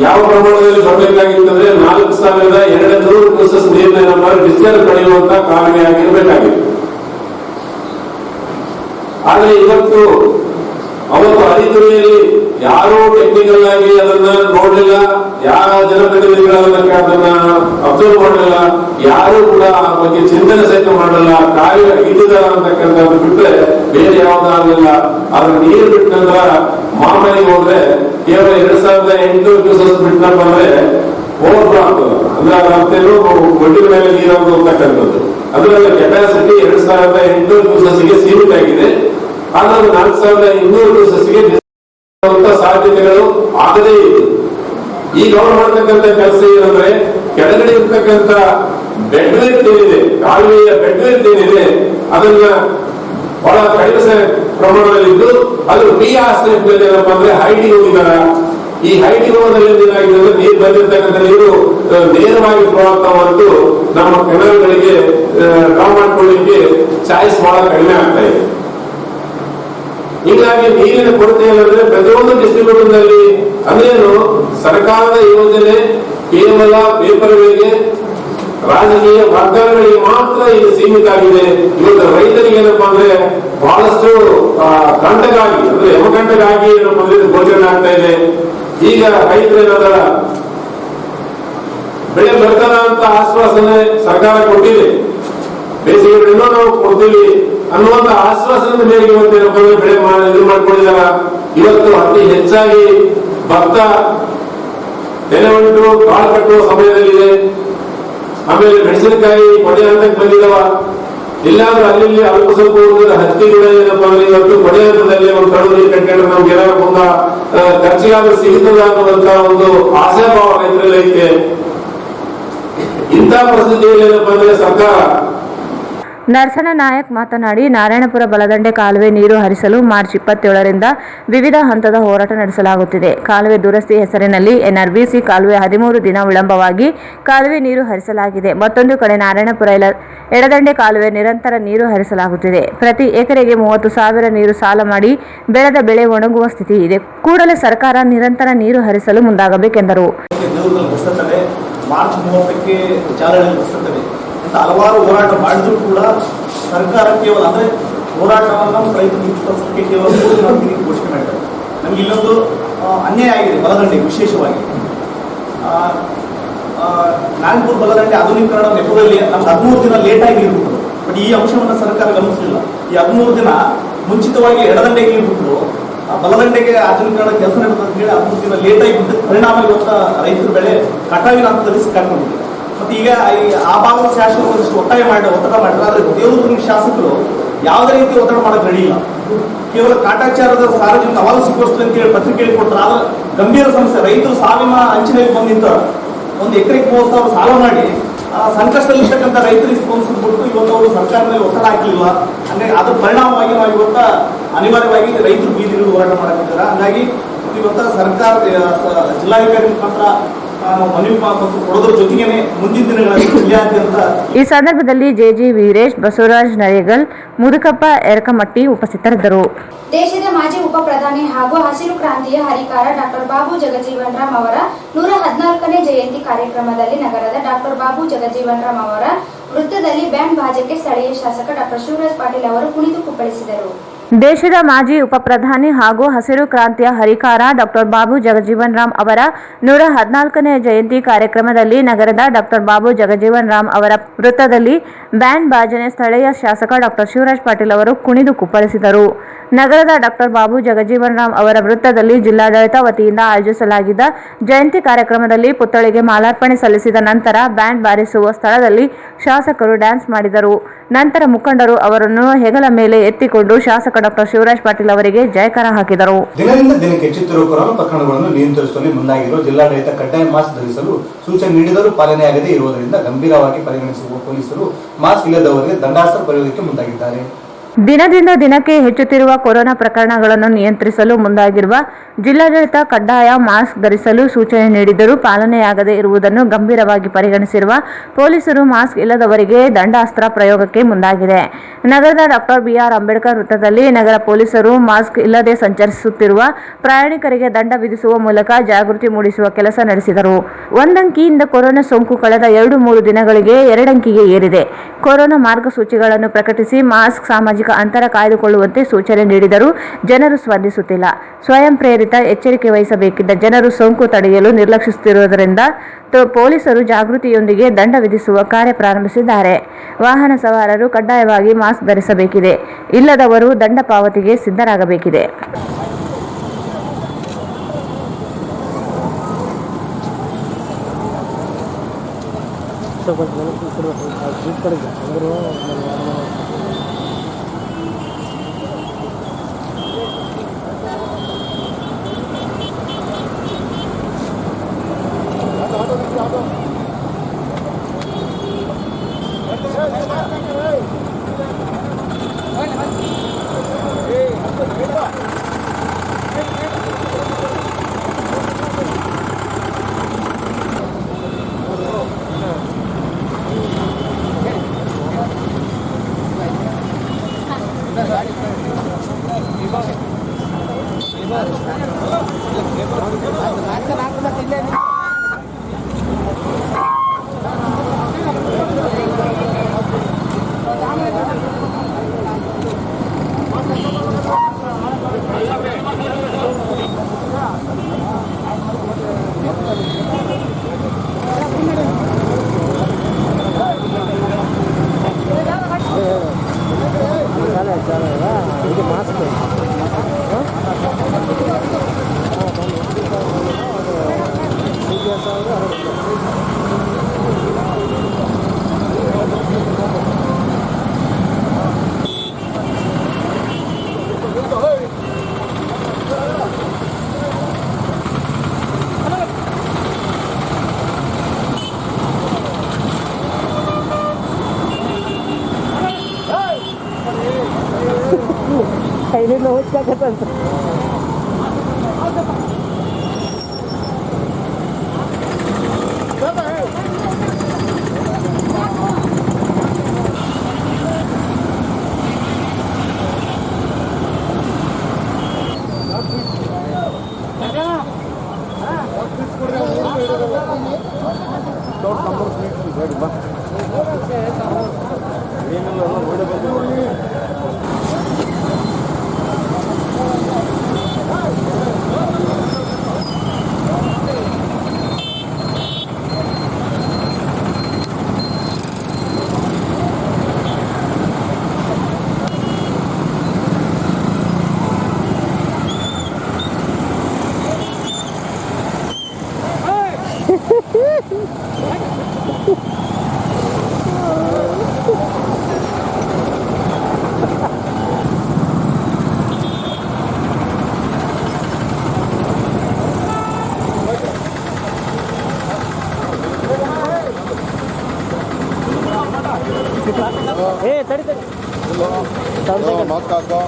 ಯಾವ ಪ್ರಮಾಣದಲ್ಲಿ ಬರಬೇಕಾಗಿತ್ತಂದ್ರೆ 4,200 ಕ್ಯೂಸೆಸ್ ನೀರಿನ ಡಿಸ್ಚಾರ್ಜ್ ಪಡೆಯುವಂತ ಕಾಲುವೆ ಆಗಿರಬೇಕಾಗಿತ್ತು. ಆದ್ರೆ ಅವತ್ತು ಹರಿದುರಿಯಲ್ಲಿ ಯಾರೂ ಟೆಕ್ನಿಕಲ್ ಆಗಿ ಅದನ್ನ ನೋಡಲಿಲ್ಲ, ಯಾವ ಜನಪ್ರತಿನಿಧಿಗಳನ್ನ ಅದನ್ನ ಅಬ್ಸರ್ವ್ ಮಾಡಲಿಲ್ಲ, ಯಾರು ಕೂಡ ಆ ಬಗ್ಗೆ ಚಿಂತನೆ ಸಹಿತ ಮಾಡಲಿಲ್ಲ. ಕಾಲುವೆ ಇದ್ದ ಅಂತಕ್ಕಂಥದ್ದು ಬಿಟ್ರೆ ಬೇರೆ ಯಾವ್ದಾಗಲಿಲ್ಲ. ಅದ್ರ ನೀರು ಬಿಟ್ಟ ನಂತರ ಮಾಮನೆಗೆ ಹೋದ್ರೆ ಕೇವಲ 2,800 ಕ್ಯೂಸೆಸ್ ಬಿಟ್ಟನಪ್ಪ ಅಂದ್ರೆ ಓವರ್ಫ್ಲೋ ಆಗ್ತದೆ. ಅಂದ್ರೆ ಅದೇನು ಒಡ್ಡಿನ ಮೇಲೆ ನೀರು ಹೋಗ್ತಕ್ಕಂಥದ್ದು. ಅದರಲ್ಲಿ ಕೆಪಾಸಿಟಿ 2,800 ಕ್ಯೂಸೆಸ್ಗೆ ಸೀಮಿತ ಆಗಿದೆ. ಆದರೆ 4,200 ಕ್ಯೂಸೆಸ್ಗೆ ಸಾಧ್ಯತೆಗಳು ಆಗದೇ ಇದೆ. ಈಗ ಅವ್ರು ಮಾಡತಕ್ಕಂಥ ಕೆಲಸ ಏನಂದ್ರೆ ಕೆಳಗಡೆ ಇರ್ತಕ್ಕಂಥ ಬೆಡ್ ವಿಡ್ತ್ ಏನಿದೆ, ಕಾಲುವೆಯ ಬೆಡ್ ವಿಡ್ತ್ ಏನಿದೆ ಅದನ್ನ ಬಹಳ ಕಡಿಮೆ ಪ್ರಮಾಣದಲ್ಲಿದ್ದು ಅದು ಏನಪ್ಪಾ ಅಂದ್ರೆ ಹೈಟಿಗೆ ಹೋಗಿದಾರ. ಈ ಹೈಟಿಗೆ ಹೋಗೋದ್ರಲ್ಲಿ ಏನಾಗಿದೆ ಅಂದ್ರೆ ನೀರು ಬಂದಿರ್ತಕ್ಕಂಥ ನೀರು ನೇರವಾಗಿ ಫ್ಲೋ ಆಗ್ತಾ ಹೊರತು ನಮ್ಮ ಕೆನಾಲ್ಗಳಿಗೆ ಡ್ರಾ ಮಾಡ್ಕೊಳ್ಳಿಕ್ಕೆ ಚಾಯ್ಸ್ ಬಹಳ ಕಡಿಮೆ ಆಗ್ತಾ ಇದೆ. ಹೀಗಾಗಿ ನೀರಿನ ಕೊರತೆ ಏನಂದ್ರೆ ಪ್ರತಿಯೊಂದು ಡಿಸ್ಟ್ರಿಬ್ಯೂಟರ್ ನಲ್ಲಿ ಅಂದ್ರೇನು ಸರ್ಕಾರದ ಯೋಜನೆ ಕೇವಲ ಪೇಪರ್ಗಳಿಗೆ ರಾಜಕೀಯ ವಾಗ್ದಾನಗಳಿಗೆ ಮಾತ್ರ ಇದು ಸೀಮಿತ ಆಗಿದೆ. ಇವತ್ತು ರೈತರಿಗೆ ಏನಪ್ಪಾ ಅಂದ್ರೆ ಬಹಳಷ್ಟು ಕಂಟಗಾಗಿ ಅಂದ್ರೆ ಯಮಕಂಟಗಾಗಿ ಏನಪ್ಪಾ ಅಂದ್ರೆ ಘೋಷಣೆ ಆಗ್ತಾ ಇದೆ. ಈಗ ರೈತರು ಏನಾದ ಬೆಳೆ ಬರ್ತಾನ ಅಂತ ಆಶ್ವಾಸನೆ ಸರ್ಕಾರ ಕೊಟ್ಟಿದೆ, ಬೇಸಿಗೆ ಬೆಳೆನೂ ನಾವು ಕೊಡ್ತೀವಿ ಅನ್ನುವಂತ ಆಶ್ವಾಸನದ ಮೇರೆಗೆ ಇವತ್ತೇನಪ್ಪ ಅಂದ್ರೆ ಬೆಳೆ ಇದು ಮಾಡ್ಕೊಂಡಿದಾರ. ಇವತ್ತು ಅತಿ ಹೆಚ್ಚಾಗಿ ಭತ್ತ ನೆನೆ ಉಂಟು ಕಾಳು ಕಟ್ಟುವ ಸಮಯದಲ್ಲಿದೆ. ಆಮೇಲೆ ಮೆಣಸಿನಕಾಯಿ ಕೊನೆ ಹಂತಕ್ಕೆ ಬಂದಿದವ. ಇಲ್ಲಾಂದ್ರೆ ಅಲ್ಲಿ ಅಲ್ಪ ಸ್ವಲ್ಪ ಹತ್ತಿ ಕೂಡ ಏನಪ್ಪ ಅಂದ್ರೆ ಇವತ್ತು ಕೊನೆ ಹಂತದಲ್ಲಿ ಒಂದು ಕಡು ನೀರು ಕಟ್ಕೊಂಡ್ರೆ ನಮ್ಗೆ ಏನಾದ್ರು ಮುಂದ ಖರ್ಚಿಗಾದ್ರೂ ಸಿಗುತ್ತದೆ ಅನ್ನುವಂತ ಒಂದು ಆಶಾಭಾವ ರೈತರಲ್ಲಿ ಐತೆ. ಇಂಥ ಪರಿಸ್ಥಿತಿಯಲ್ಲಿ ಏನಪ್ಪ ಅಂದ್ರೆ ಸರ್ಕಾರ ನರಸಣ್ಣ ನಾಯಕ್ ಮಾತನಾಡಿ, ನಾರಾಯಣಪುರ ಬಲದಂಡೆ ಕಾಲುವೆ ನೀರು ಹರಿಸಲು ಮಾರ್ಚ್ 27ರಿಂದ ವಿವಿಧ ಹಂತದ ಹೋರಾಟ ನಡೆಸಲಾಗುತ್ತಿದೆ. ಕಾಲುವೆ ದುರಸ್ತಿ ಹೆಸರಿನಲ್ಲಿ NRBC ಕಾಲುವೆ 13 ದಿನ ವಿಳಂಬವಾಗಿ ಕಾಲುವೆ ನೀರು ಹರಿಸಲಾಗಿದೆ. ಮತ್ತೊಂದು ಕಡೆ ನಾರಾಯಣಪುರ ಎಡದಂಡೆ ಕಾಲುವೆ ನಿರಂತರ ನೀರು ಹರಿಸಲಾಗುತ್ತಿದೆ. ಪ್ರತಿ ಎಕರೆಗೆ 30,000 ನೀರು ಸಾಲ ಮಾಡಿ ಬೆಳೆದ ಬೆಳೆ ಒಣಗುವ ಸ್ಥಿತಿ ಇದೆ. ಕೂಡಲೇ ಸರ್ಕಾರ ನಿರಂತರ ನೀರು ಹರಿಸಲು ಮುಂದಾಗಬೇಕೆಂದರು. ಮಾರ್ಚ್ 30ಕ್ಕೆ ಚಾಲನೆ ಬರುತ್ತದೆ ಅಂತ ಹಲವಾರು ಹೋರಾಟ ಮಾಡಿದ್ರು ಕೂಡ ಸರ್ಕಾರ ಕೇವಲ ಅಂದರೆ ಹೋರಾಟವನ್ನು ರೈತರಿಗೆ ಕೇವಲ 3 ದಿನಕ್ಕೆ ಘೋಷಣೆ ಮಾಡಿದ್ದಾರೆ. ನಮ್ಗೆ ಇಲ್ಲೊಂದು ಅನ್ಯಾಯ ಆಗಿದೆ ಬಲದಂಡೆ ವಿಶೇಷವಾಗಿ. ನಾಗಪುರ ಬಲದಂಡೆ ಆಧುನೀಕರಣ ನೆಪದಲ್ಲಿ ನಮ್ಗೆ 13 ದಿನ ಲೇಟಾಗಿ ನೀರು ಬಿಟ್ಟರು. ಬಟ್ ಈ ಅಂಶವನ್ನು ಸರ್ಕಾರ ಗಮನಿಸಲಿಲ್ಲ. ಈ 13 ದಿನ ಮುಂಚಿತವಾಗಿ ಎಡದಂಡೆಗೆ ನೀರು ಬಿಟ್ಟರು, ಬಲದಂಡೆಗೆ ಆಧುನೀಕರಣ ಕೆಲಸ ನಡೆದ ಅಂತ ಹೇಳಿ 13 ದಿನ ಲೇಟಾಗಿ ಬಿಟ್ಟು ಪರಿಣಾಮ ಇವತ್ತ ರೈತರ ಬೆಳೆ ಕಟಾವಿನ ಹಂತದಲ್ಲಿ ಸಿಕ್ಕಾಕೊಂಡಿದೆ. ಮತ್ತೆ ಈಗ ಆ ಭಾಗದ ಶಾಸಕರು ಒಂದಿಷ್ಟು ಒತ್ತಾಡ ಮಾಡಿದ್ರೆ ಆದ್ರೆ ದೇವದುರ್ಗ ಶಾಸಕರು ಯಾವುದೇ ರೀತಿ ಒತ್ತಡ ಮಾಡಕ್ಕೆ ರೆಡಿ ಇಲ್ಲ. ಕೇವಲ ಕಾಟಾಚಾರದ ಸಾರ್ವಜನಿಕ ಅಹವಾಲು ಸಿಗೋಷ್ಟು ಅಂತ ಹೇಳಿ ಪತ್ರಿಕೆಯಲ್ಲಿ ಕೊಟ್ಟರೆ ಆದ್ರೆ ಗಂಭೀರ ಸಮಸ್ಯೆ. ರೈತರು ಸಾವಿನ ಅಂಚಿನಲ್ಲಿ ಬಂದಿದ್ದ ಒಂದು ಎಕರೆಗೆ 30,000 ಸಾಲ ಮಾಡಿ ಸಂಕಷ್ಟದಲ್ಲಿರ್ತಕ್ಕಂಥ ರೈತರಿಗೆ ಸ್ಪಂದಿಸ್ಬಿಟ್ಟು ಇವತ್ತು ಅವರು ಸರ್ಕಾರದ ಮೇಲೆ ಒತ್ತಡ ಹಾಕಲಿಲ್ಲ. ಹಂಗಾಗಿ ಅದ್ರ ಪರಿಣಾಮವಾಗಿ ನಾವು ಇವತ್ತ ಅನಿವಾರ್ಯವಾಗಿ ರೈತರು ಬೀದಿಗಳು ಹೋರಾಟ ಮಾಡಕ್ಕಿದ್ದಾರೆ. ಹಂಗಾಗಿ ಇವತ್ತ ಸರ್ಕಾರ ಜಿಲ್ಲಾಧಿಕಾರಿ ಮುಖಾಂತರ ಕೊಡೋದ್ರ ಜೊತೆಗೇನೆ ಮುಂದಿನ ದಿನಗಳಲ್ಲಿ ಜಿಲ್ಲೆಯಾದ್ಯಂತ ಈ ಸಂದರ್ಭದಲ್ಲಿ ಜೆಜಿ ವೀರೇಶ್, ಬಸವರಾಜ್ ನರೇಗಲ್, ಮುದುಕಪ್ಪ ಎರಕಮಟ್ಟಿ ಉಪಸ್ಥಿತರಿದ್ದರು. ದೇಶದ ಮಾಜಿ ಉಪ ಪ್ರಧಾನಿ ಹಾಗೂ ಹಸಿರು ಕ್ರಾಂತಿಯ ಹರಿಕಾರ ಡಾಕ್ಟರ್ ಬಾಬು ಜಗಜೀವನ್ ರಾಮ್ ಅವರ 114ನೇ ಜಯಂತಿ ಕಾರ್ಯಕ್ರಮದಲ್ಲಿ ನಗರದ ಡಾಕ್ಟರ್ ಬಾಬು ಜಗಜೀವನ್ ರಾಮ್ ಅವರ ವೃತ್ತದಲ್ಲಿ ಬ್ಯಾಂಡ್ ಬಾಜಕ್ಕೆ ಸ್ಥಳೀಯ ಶಾಸಕ ಡಾಕ್ಟರ್ ಶಿವರಾಜ್ ಪಾಟೀಲ್ ಅವರು ಕುಣಿದು ಕುಪ್ಪಳಿಸಿದರು. ದೇಶದ ಮಾಜಿ ಉಪ ಪ್ರಧಾನಿ ಹಾಗೂ ಹಸಿರು ಕ್ರಾಂತಿಯ ಹರಿಕಾರ ಡಾಕ್ಟರ್ ಬಾಬು ಜಗಜೀವನ್ ರಾಮ್ ಅವರ 114ನೇ ಜಯಂತಿ ಕಾರ್ಯಕ್ರಮದಲ್ಲಿ ನಗರದ ಡಾಕ್ಟರ್ ಬಾಬು ಜಗಜೀವನ್ ರಾಮ್ ಅವರ ವೃತ್ತದಲ್ಲಿ ಬ್ಯಾಂಡ್ ಬಾಜನೆ ಸ್ಥಳೀಯ ಶಾಸಕ ಡಾಕ್ಟರ್ ಶಿವರಾಜ್ ಪಾಟೀಲ್ ಅವರು ಕುಣಿದು ಕುಪ್ಪಳಿಸಿದರು. ನಗರದ ಡಾಕ್ಟರ್ ಬಾಬು ಜಗಜೀವನ್ ರಾಮ್ ಅವರ ವೃತ್ತದಲ್ಲಿ ಜಿಲ್ಲಾಡಳಿತ ವತಿಯಿಂದ ಆಯೋಜಿಸಲಾಗಿದ್ದ ಜಯಂತಿ ಕಾರ್ಯಕ್ರಮದಲ್ಲಿ ಪುತ್ಥಳಿಗೆ ಮಾಲಾರ್ಪಣೆ ಸಲ್ಲಿಸಿದ ನಂತರ ಬ್ಯಾಂಡ್ ಬಾರಿಸುವ ಸ್ಥಳದಲ್ಲಿ ಶಾಸಕರು ಡ್ಯಾನ್ಸ್ ಮಾಡಿದರು. ನಂತರ ಮುಖಂಡರು ಅವರನ್ನು ಹೆಗಲ ಮೇಲೆ ಎತ್ತಿಕೊಂಡು ಶಾಸಕ ಡಾಕ್ಟರ್ ಶಿವರಾಜ್ ಪಾಟೀಲ್ ಅವರಿಗೆ ಜಯಕಾರ ಹಾಕಿದರು. ದಿನದಿಂದ ದಿನಕ್ಕೆ ಹೆಚ್ಚುತ್ತಿರುವ ಕೊರೋನಾ ಪ್ರಕರಣಗಳನ್ನು ನಿಯಂತ್ರಿಸುವಲ್ಲಿ ಮುಂದಾಗಿರುವ ಜಿಲ್ಲಾಡಳಿತ ಕಡ್ಡಾಯ ಮಾಸ್ಕ್ ಧರಿಸಲು ಸೂಚನೆ ನೀಡಿದರೂ ಪಾಲನೆಯಾಗದೇ ಇರುವುದರಿಂದ ಗಂಭೀರವಾಗಿ ಪರಿಗಣಿಸಿರುವ ಪೊಲೀಸರು ಮಾಸ್ಕ್ ಇಲ್ಲದವರಿಗೆ ದಂಡಾಸ್ತ್ರ ಪ್ರಯೋಗಕ್ಕೆ ಮುಂದಾಗಿದ್ದಾರೆ. ದಿನದಿಂದ ದಿನಕ್ಕೆ ಹೆಚ್ಚುತ್ತಿರುವ ಕೊರೋನಾ ಪ್ರಕರಣಗಳನ್ನು ನಿಯಂತ್ರಿಸಲು ಮುಂದಾಗಿರುವ ಜಿಲ್ಲಾಡಳಿತ ಕಡ್ಡಾಯ ಮಾಸ್ಕ್ ಧರಿಸಲು ಸೂಚನೆ ನೀಡಿದರೂ ಪಾಲನೆಯಾಗದೇ ಇರುವುದನ್ನು ಗಂಭೀರವಾಗಿ ಪರಿಗಣಿಸಿರುವ ಪೊಲೀಸರು ಮಾಸ್ಕ್ ಇಲ್ಲದವರಿಗೆ ದಂಡಾಸ್ತ್ರ ಪ್ರಯೋಗಕ್ಕೆ ಮುಂದಾಗಿದೆ. ನಗರದ ಡಾಕ್ಟರ್ BR ಅಂಬೇಡ್ಕರ್ ವೃತ್ತದಲ್ಲಿ ನಗರ ಪೊಲೀಸರು ಮಾಸ್ಕ್ ಇಲ್ಲದೆ ಸಂಚರಿಸುತ್ತಿರುವ ಪ್ರಯಾಣಿಕರಿಗೆ ದಂಡ ವಿಧಿಸುವ ಮೂಲಕ ಜಾಗೃತಿ ಮೂಡಿಸುವ ಕೆಲಸ ನಡೆಸಿದರು. ಒಂದಂಕಿಯಿಂದ ಕೊರೋನಾ ಸೋಂಕು ಕಳೆದ 2-3 ದಿನಗಳಿಗೆ 2 ಅಂಕಿಗೆ ಏರಿದೆ. ಕೊರೋನಾ ಮಾರ್ಗಸೂಚಿಗಳನ್ನು ಪ್ರಕಟಿಸಿ ಮಾಸ್ಕ್, ಸಾಮಾಜಿಕ ಅಂತರ ಕಾಯ್ದುಕೊಳ್ಳುವಂತೆ ಸೂಚನೆ ನೀಡಿದರೂ ಜನರು ಸ್ಪಂದಿಸುತ್ತಿಲ್ಲ. ಸ್ವಯಂ ಪ್ರೇರಿತ ಎಚ್ಚರಿಕೆ ವಹಿಸಬೇಕಿದ್ದ ಜನರು ಸೋಂಕು ತಡೆಯಲು ನಿರ್ಲಕ್ಷಿಸುತ್ತಿರುವುದರಿಂದ ಪೊಲೀಸರು ಜಾಗೃತಿಯೊಂದಿಗೆ ದಂಡ ವಿಧಿಸುವ ಕಾರ್ಯ ಪ್ರಾರಂಭಿಸಿದ್ದಾರೆ. ವಾಹನ ಸವಾರರು ಕಡ್ಡಾಯವಾಗಿ ಮಾಸ್ಕ್ ಧರಿಸಬೇಕಿದೆ. ಇಲ್ಲದವರು ದಂಡ ಪಾವತಿಗೆ ಸಿದ್ಧರಾಗಬೇಕಿದೆ.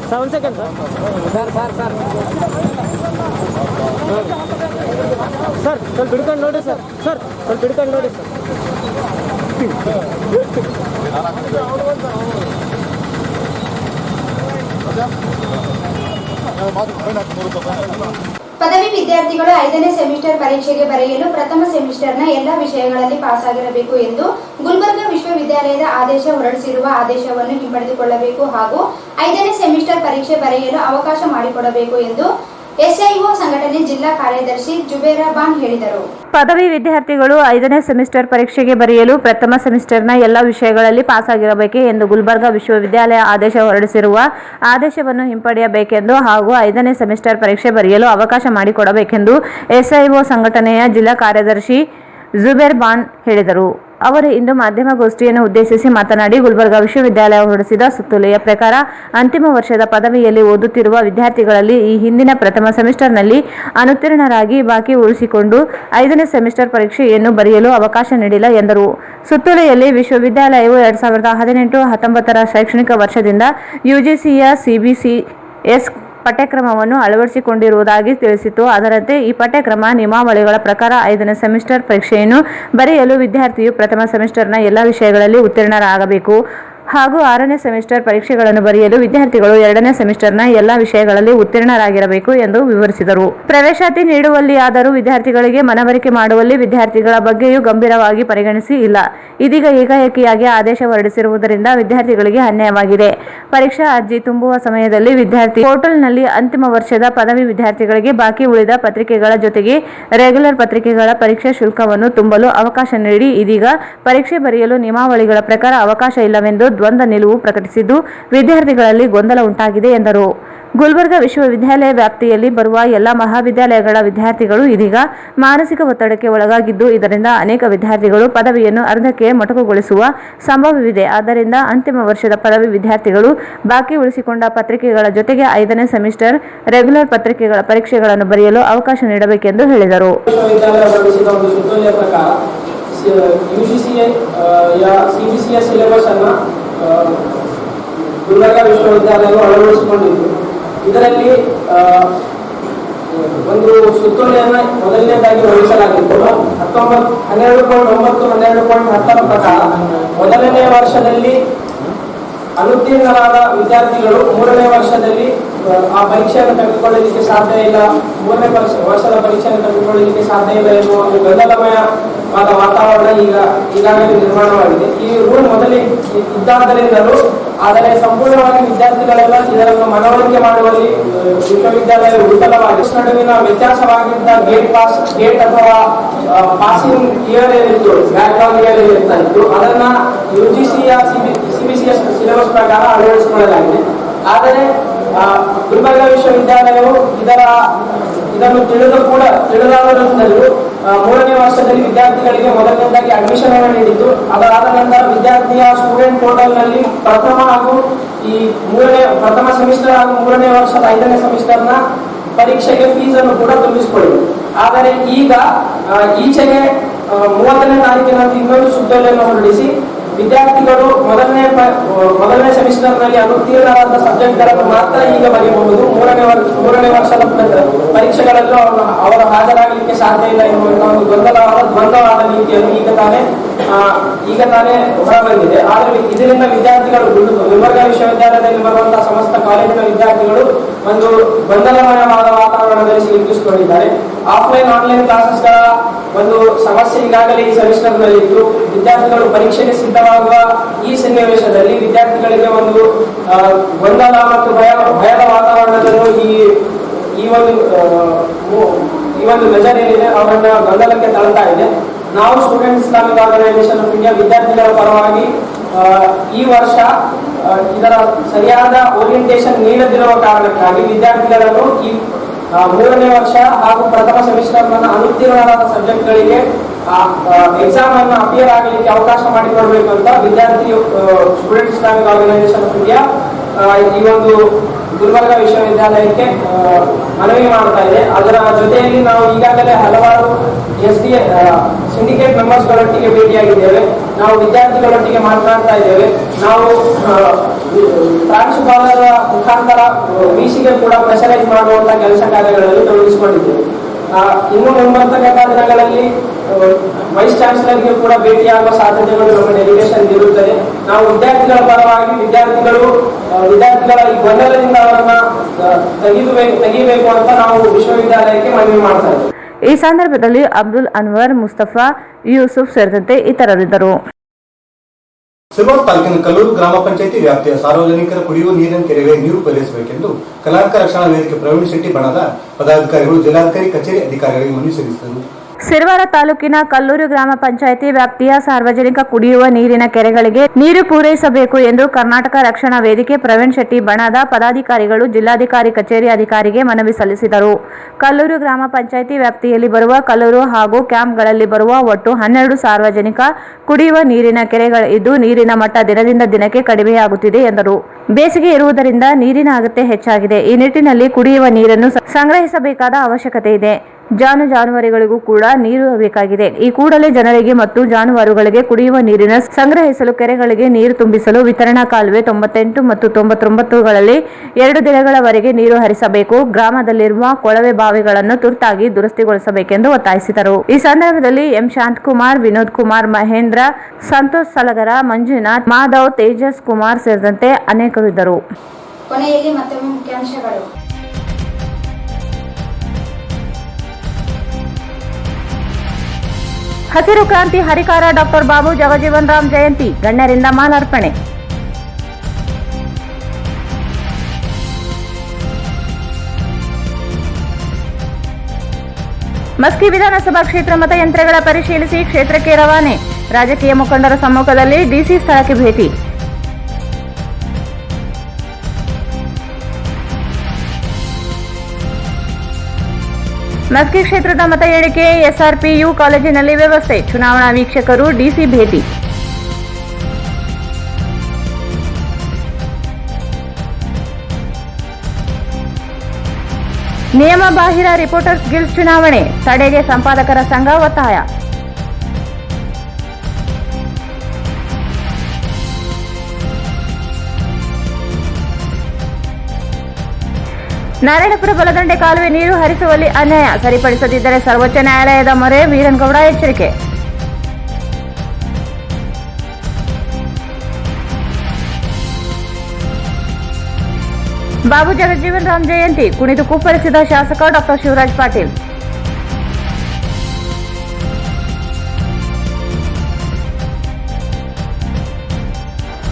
Sound second, sir. Sir, ಸ್ವಲ್ಪ ಹಿಡ್ಕೊಂಡು ನೋಡಿ ಸರ್. ಸರ್, ಸ್ವಲ್ಪ ಹಿಡ್ಕೊಂಡು ನೋಡಿ ಸರ್. ಪದವಿ ವಿದ್ಯಾರ್ಥಿಗಳು 5ನೇ ಸೆಮಿಸ್ಟರ್ ಪರೀಕ್ಷೆಗೆ ಬರೆಯಲು ಪ್ರಥಮ ಸೆಮಿಸ್ಟರ್ನ ಎಲ್ಲ ವಿಷಯಗಳಲ್ಲಿ ಪಾಸ್ ಆಗಿರಬೇಕು ಎಂದು ಗುಲ್ಬರ್ಗಾ ವಿಶ್ವವಿದ್ಯಾಲಯದ ಆದೇಶ ಹೊರಡಿಸಿರುವ ಆದೇಶವನ್ನು ಹಿಂಪಡೆದುಕೊಳ್ಳಬೇಕು ಹಾಗೂ 5ನೇ ಸೆಮಿಸ್ಟರ್ ಪರೀಕ್ಷೆ ಬರೆಯಲು ಅವಕಾಶ ಮಾಡಿಕೊಡಬೇಕು ಎಂದು ಎಸ್ಐಒ ಸಂಘಟನೆ ಜಿಲ್ಲಾ ಕಾರ್ಯದರ್ಶಿ ಜುಬೇರಾ ಬಾನ್ ಹೇಳಿದರು. ಪದವಿ ವಿದ್ಯಾರ್ಥಿಗಳು 5ನೇ ಸೆಮಿಸ್ಟರ್ ಪರೀಕ್ಷೆಗೆ ಬರೆಯಲು ಪ್ರಥಮ ಸೆಮಿಸ್ಟರ್ನ ಎಲ್ಲ ವಿಷಯಗಳಲ್ಲಿ ಪಾಸ್ ಆಗಿರಬೇಕು ಎಂದು ಗುಲ್ಬರ್ಗಾ ವಿಶ್ವವಿದ್ಯಾಲಯ ಆದೇಶ ಹೊರಡಿಸಿರುವ ಆದೇಶವನ್ನು ಹಿಂಪಡೆಯಬೇಕೆಂದು ಹಾಗೂ 5ನೇ ಸೆಮಿಸ್ಟರ್ ಪರೀಕ್ಷೆ ಬರೆಯಲು ಅವಕಾಶ ಮಾಡಿಕೊಡಬೇಕೆಂದು ಎಸ್ಐಒ ಸಂಘಟನೆಯ ಜಿಲ್ಲಾ ಕಾರ್ಯದರ್ಶಿ ಜುಬೇರ್ ಬಾನ್ ಹೇಳಿದರು. ಅವರು ಇಂದು ಮಾಧ್ಯಮಗೋಷ್ಠಿಯನ್ನು ಉದ್ದೇಶಿಸಿ ಮಾತನಾಡಿ, ಗುಲ್ಬರ್ಗಾ ವಿಶ್ವವಿದ್ಯಾಲಯ ಹೊರಡಿಸಿದ ಸುತ್ತೋಲೆಯ ಪ್ರಕಾರ ಅಂತಿಮ ವರ್ಷದ ಪದವಿಯಲ್ಲಿ ಓದುತ್ತಿರುವ ವಿದ್ಯಾರ್ಥಿಗಳಲ್ಲಿ ಈ ಹಿಂದಿನ ಪ್ರಥಮ ಸೆಮಿಸ್ಟರ್ನಲ್ಲಿ ಅನುತ್ತೀರ್ಣರಾಗಿ ಬಾಕಿ ಉಳಿಸಿಕೊಂಡು 5ನೇ ಸೆಮಿಸ್ಟರ್ ಪರೀಕ್ಷೆಯನ್ನು ಬರೆಯಲು ಅವಕಾಶ ನೀಡಿಲ್ಲ ಎಂದರು. ಸುತ್ತೋಲೆಯಲ್ಲಿ ವಿಶ್ವವಿದ್ಯಾಲಯವು 2018-19 ಶೈಕ್ಷಣಿಕ ವರ್ಷದಿಂದ ಯುಜಿಸಿಯ ಸಿಬಿಸಿಎಸ್ ಪಠ್ಯಕ್ರಮವನ್ನು ಅಳವಡಿಸಿಕೊಂಡಿರುವುದಾಗಿ ತಿಳಿಸಿತು. ಅದರಂತೆ ಈ ಪಠ್ಯಕ್ರಮ ನಿಯಮಾವಳಿಗಳ ಪ್ರಕಾರ 5ನೇ ಸೆಮಿಸ್ಟರ್ ಪರೀಕ್ಷೆಯನ್ನು ಬರೆಯಲು ವಿದ್ಯಾರ್ಥಿಯು ಪ್ರಥಮ ಸೆಮಿಸ್ಟರ್ನ ಎಲ್ಲ ವಿಷಯಗಳಲ್ಲಿ ಉತ್ತೀರ್ಣರಾಗಬೇಕು ಹಾಗೂ 6ನೇ ಸೆಮಿಸ್ಟರ್ ಪರೀಕ್ಷೆಗಳನ್ನು ಬರೆಯಲು ವಿದ್ಯಾರ್ಥಿಗಳು 2ನೇ ಸೆಮಿಸ್ಟರ್ನ ಎಲ್ಲ ವಿಷಯಗಳಲ್ಲಿ ಉತ್ತೀರ್ಣರಾಗಿರಬೇಕು ಎಂದು ವಿವರಿಸಿದರು. ಪ್ರವೇಶಾತಿ ನೀಡುವಲ್ಲಿಯಾದರೂ ವಿದ್ಯಾರ್ಥಿಗಳಿಗೆ ಮನವರಿಕೆ ಮಾಡುವಲ್ಲಿ ವಿದ್ಯಾರ್ಥಿಗಳ ಬಗ್ಗೆಯೂ ಗಂಭೀರವಾಗಿ ಪರಿಗಣಿಸಿ ಇಲ್ಲ. ಇದೀಗ ಏಕಾಏಕಿಯಾಗಿ ಆದೇಶ ಹೊರಡಿಸಿರುವುದರಿಂದ ವಿದ್ಯಾರ್ಥಿಗಳಿಗೆ ಅನ್ಯಾಯವಾಗಿದೆ. ಪರೀಕ್ಷಾ ಅರ್ಜಿ ತುಂಬುವ ಸಮಯದಲ್ಲಿ ವಿದ್ಯಾರ್ಥಿ ಪೋರ್ಟಲ್ನಲ್ಲಿ ಅಂತಿಮ ವರ್ಷದ ಪದವಿ ವಿದ್ಯಾರ್ಥಿಗಳಿಗೆ ಬಾಕಿ ಉಳಿದ ಪತ್ರಿಕೆಗಳ ಜೊತೆಗೆ ರೆಗ್ಯುಲರ್ ಪತ್ರಿಕೆಗಳ ಪರೀಕ್ಷಾ ಶುಲ್ಕವನ್ನು ತುಂಬಲು ಅವಕಾಶ ನೀಡಿ ಇದೀಗ ಪರೀಕ್ಷೆ ಬರೆಯಲು ನಿಯಮಾವಳಿಗಳ ಪ್ರಕಾರ ಅವಕಾಶ ಇಲ್ಲವೆಂದು ದ್ವಂದ್ವ ನಿಲುವು ಪ್ರಕಟಿಸಿದ್ದು ವಿದ್ಯಾರ್ಥಿಗಳಲ್ಲಿ ಗೊಂದಲ ಉಂಟಾಗಿದೆ ಎಂದರು. ಗುಲ್ಬರ್ಗಾ ವಿಶ್ವವಿದ್ಯಾಲಯ ವ್ಯಾಪ್ತಿಯಲ್ಲಿ ಬರುವ ಎಲ್ಲ ಮಹಾವಿದ್ಯಾಲಯಗಳ ವಿದ್ಯಾರ್ಥಿಗಳು ಇದೀಗ ಮಾನಸಿಕ ಒತ್ತಡಕ್ಕೆ ಒಳಗಾಗಿದ್ದು, ಇದರಿಂದ ಅನೇಕ ವಿದ್ಯಾರ್ಥಿಗಳು ಪದವಿಯನ್ನು ಅರ್ಧಕ್ಕೆ ಮೊಟಕುಗೊಳಿಸುವ ಸಂಭವವಿದೆ. ಆದ್ದರಿಂದ ಅಂತಿಮ ವರ್ಷದ ಪದವಿ ವಿದ್ಯಾರ್ಥಿಗಳು ಬಾಕಿ ಉಳಿಸಿಕೊಂಡ ಪತ್ರಿಕೆಗಳ ಜೊತೆಗೆ 5ನೇ ಸೆಮಿಸ್ಟರ್ ರೆಗ್ಯುಲರ್ ಪತ್ರಿಕೆಗಳ ಪರೀಕ್ಷೆಗಳನ್ನು ಬರೆಯಲು ಅವಕಾಶ ನೀಡಬೇಕೆಂದು ಹೇಳಿದರು. ಯುಜಿಸಿಎ या ಸಿಬಿಸಿಎಸ್ ಸಿಲೆಬಸ್ ಅನ್ನು ಗುಲ್ಬರ್ಗಾ ವಿಶ್ವವಿದ್ಯಾಲಯವು ಅಳವಡಿಸಿಕೊಂಡಿದ್ದು, ಇದರಲ್ಲಿ ಒಂದು ಸುತ್ತೋಲೆಯನ್ನು ಮೊದಲನೇದಾಗಿ ಹೊರಡಿಸಲಾಗಿತ್ತು. 12.9 12.10 ಪ್ರಕಾರ ಮೊದಲನೇ ವರ್ಷದಲ್ಲಿ ಅನುತ್ತೀರ್ಣರಾದ ವಿದ್ಯಾರ್ಥಿಗಳು 3ನೇ ವರ್ಷದಲ್ಲಿ ಆ ಪರೀಕ್ಷೆಯನ್ನು ತೆಗೆದುಕೊಳ್ಳಲಿಕ್ಕೆ ಸಾಧ್ಯ ಇಲ್ಲ, 3ನೇ ವರ್ಷದ ಪರೀಕ್ಷೆಯನ್ನು ತೆಗೆದುಕೊಳ್ಳಲಿಕ್ಕೆ ಸಾಧ್ಯ ಇಲ್ಲ ಎನ್ನುವ ಒಂದು ಗೊಂದಲಮಯವಾದ ವಾತಾವರಣ ಈಗಾಗಲೇ ನಿರ್ಮಾಣವಾಗಿದೆ. ಈ ರೂಲ್ ಮೊದಲೇ ಇದ್ದಾದ್ದರಿಂದಲೂ, ಆದರೆ ಸಂಪೂರ್ಣವಾಗಿ ವಿದ್ಯಾರ್ಥಿಗಳೆಲ್ಲ ಇದನ್ನು ಮನವರಿಕೆ ಮಾಡುವಲ್ಲಿ ವಿಶ್ವವಿದ್ಯಾಲಯ ವಿಫಲವಾಗಿ ನಡುವಿನ ವ್ಯತ್ಯಾಸವಾಗಿದ್ದ ಗೇಟ್ ಅಥವಾ ಪಾಸಿಂಗ್ ಇಯರ್ ಏನಿತ್ತು, ಬ್ಯಾಕ್ಲಾಗ್ ಇಯರ್ ಏನಿರ್ತಾ ಇತ್ತು, ಅದನ್ನ UGCಯ CBCS ಸಿಲೆಬಸ್ ಪ್ರಕಾರ ಅಳವಡಿಸಿಕೊಳ್ಳಲಾಗಿದೆ. ಆದರೆ ಗುಲ್ಬರ್ಗಾ ವಿಶ್ವವಿದ್ಯಾಲಯವು ಇದನ್ನು ತಿಳಿದಾದರೂ 3ನೇ ವರ್ಷದಲ್ಲಿ ವಿದ್ಯಾರ್ಥಿಗಳಿಗೆ ಮೊದಲನೇದಾಗಿ ಅಡ್ಮಿಷನ್ ಅನ್ನು ನೀಡಿದ್ದು, ಅದಾದ ನಂತರ ವಿದ್ಯಾರ್ಥಿಯ ಸ್ಟೂಡೆಂಟ್ ಪೋರ್ಟಲ್ ನಲ್ಲಿ ಪ್ರಥಮ ಹಾಗೂ ಪ್ರಥಮ ಸೆಮಿಸ್ಟರ್ ಹಾಗೂ 3ನೇ ವರ್ಷದ 5ನೇ ಸೆಮಿಸ್ಟರ್ನ ಪರೀಕ್ಷೆಗೆ ಫೀಸ್ ಅನ್ನು ಕೂಡ ತುಂಬಿಸಿಕೊಳ್ಳಿದೆ. ಆದರೆ ಈಗ ಈಚೆಗೆ 30ನೇ ತಾರೀಕಿನಂದು ಇನ್ನೊಂದು ಸುತ್ತೋಲೆಯನ್ನು ಹೊರಡಿಸಿ ವಿದ್ಯಾರ್ಥಿಗಳು ಮೊದಲನೇ ಸೆಮಿಸ್ಟರ್ ನಲ್ಲಿ ಅನುತ್ತೀರ್ಣರಾದ ಸಬ್ಜೆಕ್ಟ್ಗಳನ್ನು ಮಾತ್ರ ಈಗ ಬರೆಯಬಹುದು, 3ನೇ ವರ್ಷದ ಪರೀಕ್ಷೆಗಳಲ್ಲೂ ಅವರು ಹಾಜರಾಗಲಿಕ್ಕೆ ಸಾಧ್ಯ ಇಲ್ಲ ಎನ್ನುವಂತಹ ಒಂದು ದ್ವಂದ್ವವಾದ ನೀತಿಯನ್ನು ಈಗ ತಾನೇ ಹೊರಬಂದಿದೆ. ಆದರೆ ಇದರಿಂದ ವಿದ್ಯಾರ್ಥಿಗಳು ಗುಲ್ಬರ್ಗಾ ವಿಶ್ವವಿದ್ಯಾಲಯದಲ್ಲಿ ಬರುವಂತಹ ಸಮಸ್ತ ಕಾಲೇಜಿನ ವಿದ್ಯಾರ್ಥಿಗಳು ಒಂದು ಗೊಂದಲಮಯವಾದ ವಾತಾವರಣದಲ್ಲಿ ಸಿಲುಕಿಸಿಕೊಂಡಿದ್ದಾರೆ. ಆಫ್ಲೈನ್ ಆನ್ಲೈನ್ ಕ್ಲಾಸಸ್ಗಳ ಒಂದು ಸಮಸ್ಯೆ ಈಗಾಗಲೇ ಈ ಸೆಮಿಸ್ಟರ್ ನಲ್ಲಿ ಇದ್ದು, ವಿದ್ಯಾರ್ಥಿಗಳು ಪರೀಕ್ಷೆಗೆ ಸಿದ್ಧವಾಗುವ ಈ ಸನ್ನಿವೇಶದಲ್ಲಿ ವಿದ್ಯಾರ್ಥಿಗಳಿಗೆ ಒಂದು ಗೊಂದಲ ಮತ್ತು ಭಯದ ವಾತಾವರಣದಲ್ಲಿ ಈ ಒಂದು ಮೆಜರ್ ಏನಿದೆ ಅವರನ್ನ ಗೊಂದಲಕ್ಕೆ ತಳ್ತಾ ಇದೆ. ನಾವು student Islamic organisation of India ವಿದ್ಯಾರ್ಥಿಗಳ ಪರವಾಗಿ ಈ ವರ್ಷ ಇದರ ಸರಿಯಾದ ಓರಿಯಂಟೇಷನ್ ನೀಡದಿರುವ ಕಾರಣಕ್ಕಾಗಿ ವಿದ್ಯಾರ್ಥಿಗಳನ್ನು ಈ 3ನೇ ವರ್ಷ ಹಾಗೂ ಪ್ರಥಮ ಸೆಮಿಸ್ಟರ್ ಅನುತ್ತೀರ್ಣರಾದ ಸಬ್ಜೆಕ್ಟ್ಗಳಿಗೆ ಎಕ್ಸಾಮ್ ಅನ್ನು ಅಪಿಯರ್ ಆಗಲಿಕ್ಕೆ ಅವಕಾಶ ಮಾಡಿಕೊಡ್ಬೇಕು ಅಂತ ವಿದ್ಯಾರ್ಥಿ student Islamic organisation of India ಈ ಒಂದು ಗುಲ್ಬರ್ಗಾ ವಿಶ್ವವಿದ್ಯಾಲಯಕ್ಕೆ ಮನವಿ ಮಾಡ್ತಾ ಇದೆ. ಅದರ ಜೊತೆಯಲ್ಲಿ ನಾವು ಈಗಾಗಲೇ ಹಲವಾರು ಸಿಂಡಿಕೇಟ್ ಮೆಂಬರ್ಸ್ಗಳೊಟ್ಟಿಗೆ ಭೇಟಿಯಾಗಿದ್ದೇವೆ, ನಾವು ವಿದ್ಯಾರ್ಥಿಗಳೊಟ್ಟಿಗೆ ಮಾತನಾಡ್ತಾ ಇದ್ದೇವೆ. ನಾವು ಪ್ರಾಂಶುಪಾಲರ ಮುಖಾಂತರ ವಿಸಿಗೆ ಕೂಡ ಪ್ರೆಷರೈಸ್ ಮಾಡುವಂತಹ ಕೆಲಸ ಕಾರ್ಯಗಳಲ್ಲಿ ತೊಡಗಿಸಿಕೊಂಡಿದ್ದೇವೆ. ಇನ್ನು ಮುಂಬರ್ತಕ್ಕಂಥ ದಿನಗಳಲ್ಲಿ ವೈಸ್ ಚಾನ್ಸಲರ್ಗೆ ಕೂಡ ಭೇಟಿಯಾಗುವ ಸಾಧ್ಯತೆಗಳು ನಮ್ಮ ಡೆಲಿಗೇಷನ್ ಇರುತ್ತದೆ. ನಾವು ವಿದ್ಯಾರ್ಥಿಗಳ ಪರವಾಗಿ ವಿದ್ಯಾರ್ಥಿಗಳ ಈ ಗೊಂದಲದಿಂದ ಅವರನ್ನ ತೆಗಿಬೇಕು ಅಂತ ನಾವು ವಿಶ್ವವಿದ್ಯಾಲಯಕ್ಕೆ ಮನವಿ ಮಾಡ್ತಾ ಇದ್ದೇವೆ. ಈ ಸಂದರ್ಭದಲ್ಲಿ ಅಬ್ದುಲ್ ಅನ್ವರ್, ಮುಸ್ತಫಾ, ಯೂಸುಫ್ ಸೇರಿದಂತೆ ಇತರರಿದ್ದರು. ಸಿರ್ವಾರ್ ತಾಲೂಕಿನ ಕಲ್ಲೂರು ಗ್ರಾಮ ಪಂಚಾಯಿತಿ ವ್ಯಾಪ್ತಿಯ ಸಾರ್ವಜನಿಕರ ಕುಡಿಯುವ ನೀರಿನ ಕೆರೆಗೆ ನೀರು ಪೂರೈಸಬೇಕೆಂದು ಕರ್ನಾಟಕ ರಕ್ಷಣಾ ವೇದಿಕೆ ಪ್ರವೀಣ್ ಶೆಟ್ಟಿ ಬಣದ ಪದಾಧಿಕಾರಿಗಳು ಜಿಲ್ಲಾಧಿಕಾರಿ ಕಚೇರಿ ಅಧಿಕಾರಿಗಳಿಗೆ ಮನವಿ ಸಲ್ಲಿಸಿದರು. ಸಿರ್ವಾರ ತಾಲೂಕಿನ ಕಲ್ಲೂರು ಗ್ರಾಮ ಪಂಚಾಯಿತಿ ವ್ಯಾಪ್ತಿಯ ಸಾರ್ವಜನಿಕ ಕುಡಿಯುವ ನೀರಿನ ಕೆರೆಗಳಿಗೆ ನೀರು ಪೂರೈಸಬೇಕು ಎಂದು ಕರ್ನಾಟಕ ರಕ್ಷಣಾ ವೇದಿಕೆ ಪ್ರವೀಣ್ ಶೆಟ್ಟಿ ಬಣದ ಪದಾಧಿಕಾರಿಗಳು ಜಿಲ್ಲಾಧಿಕಾರಿ ಕಚೇರಿ ಅಧಿಕಾರಿಗೆ ಮನವಿ ಸಲ್ಲಿಸಿದರು. ಕಲ್ಲೂರು ಗ್ರಾಮ ಪಂಚಾಯಿತಿ ವ್ಯಾಪ್ತಿಯಲ್ಲಿ ಬರುವ ಕಲ್ಲೂರು ಹಾಗೂ ಕ್ಯಾಂಪ್ಗಳಲ್ಲಿ ಬರುವ ಒಟ್ಟು 12 ಸಾರ್ವಜನಿಕ ಕುಡಿಯುವ ನೀರಿನ ಕೆರೆಗಳಿದ್ದು ನೀರಿನ ಮಟ್ಟ ದಿನದಿಂದ ದಿನಕ್ಕೆ ಕಡಿಮೆಯಾಗುತ್ತಿದೆ ಎಂದರು. ಬೇಸಿಗೆ ಇರುವುದರಿಂದ ನೀರಿನ ಅಗತ್ಯ ಹೆಚ್ಚಾಗಿದೆ. ಈ ನಿಟ್ಟಿನಲ್ಲಿ ಕುಡಿಯುವ ನೀರನ್ನು ಸಂಗ್ರಹಿಸಬೇಕಾದ ಅವಶ್ಯಕತೆ ಇದೆ. ಜಾನುವಾರುಗಳಿಗೂ ಕೂಡ ನೀರು ಬೇಕಾಗಿದೆ. ಈ ಕೂಡಲೇ ಜನರಿಗೆ ಮತ್ತು ಜಾನುವಾರುಗಳಿಗೆ ಕುಡಿಯುವ ನೀರಿನ ಸಂಗ್ರಹಿಸಲು ಕೆರೆಗಳಿಗೆ ನೀರು ತುಂಬಿಸಲು ವಿತರಣಾ ಕಾಲುವೆ 98 ಮತ್ತು 99ಗಳಲ್ಲಿ 2 ದಿನಗಳವರೆಗೆ ನೀರು ಹರಿಸಬೇಕು. ಗ್ರಾಮದಲ್ಲಿರುವ ಕೊಳವೆ ಬಾವಿಗಳನ್ನು ತುರ್ತಾಗಿ ದುರಸ್ತಿಗೊಳಿಸಬೇಕೆಂದು ಒತ್ತಾಯಿಸಿದರು. ಈ ಸಂದರ್ಭದಲ್ಲಿ ಎಂ ಶಾಂತಕುಮಾರ್, ವಿನೋದ್ ಕುಮಾರ್, ಮಹೇಂದ್ರ, ಸಂತೋಷ್ ಸಲಗರ, ಮಂಜುನಾಥ್, ಮಾಧವ್, ತೇಜಸ್ ಕುಮಾರ್ ಸೇರಿದಂತೆ ಅನೇಕರು ಇದ್ದರು. ಕೊನೆಯಲ್ಲಿ ಮತ್ತೊಮ್ಮೆ ಮುಖ್ಯಾಂಶಗಳು. ಹಸಿರು ಕ್ರಾಂತಿ ಹರಿಕಾರ ಡಾಕ್ಟರ್ ಬಾಬು ಜಗಜೀವನ್ ರಾಮ್ ಜಯಂತಿ ಗಣ್ಯರಿಂದ ಮಾಲಾರ್ಪಣೆ. ಮಸ್ಕಿ ವಿಧಾನಸಭಾ ಕ್ಷೇತ್ರ ಮತಯಂತ್ರಗಳ ಪರಿಶೀಲಿಸಿ ಕ್ಷೇತ್ರಕ್ಕೆ ರವಾನೆ. ರಾಜಕೀಯ ಮುಖಂಡರ ಸಮ್ಮುಖದಲ್ಲಿ ಡಿಸಿ ಸ್ಥಳಕ್ಕೆ ಭೇಟಿ. ಮಸ್ಕಿ ಕ್ಷೇತ್ರದ ಮತ ಎಣಿಕೆ ಎಸ್ಆರ್ಪಿಯು ಕಾಲೇಜಿನಲ್ಲಿ ವ್ಯವಸ್ಥೆ. ಚುನಾವಣಾ ವೀಕ್ಷಕರು ಡಿಸಿ ಭೇಟಿ. ನಿಯಮ ಬಾಹಿರ ರಿಪೋರ್ಟರ್ಸ್ ಗಿಲ್ಡ್ ಚುನಾವಣೆ ತಡೆಗೆ ಸಂಪಾದಕರ ಸಂಘ ಒತ್ತಾಯ. ನಾರಾಯಣಪುರ ಬಲದಂಡೆ ಕಾಲುವೆ ನೀರು ಹರಿಸುವಲ್ಲಿ ಅನ್ಯಾಯ, ಸರಿಪಡಿಸದಿದ್ದರೆ ಸರ್ವೋಚ್ಚ ನ್ಯಾಯಾಲಯದ ಮೊರೆ, ವೀರನ್ಗೌಡ ಎಚ್ಚರಿಕೆ. ಬಾಬು ಜಗಜ್ಜೀವನ್ ರಾಮ್ ಜಯಂತಿ ಕುಣಿದು ಕುಪ್ಪಳಿಸಿದ ಶಾಸಕ ಡಾಕ್ಟರ್ ಶಿವರಾಜ್ ಪಾಟೀಲ್.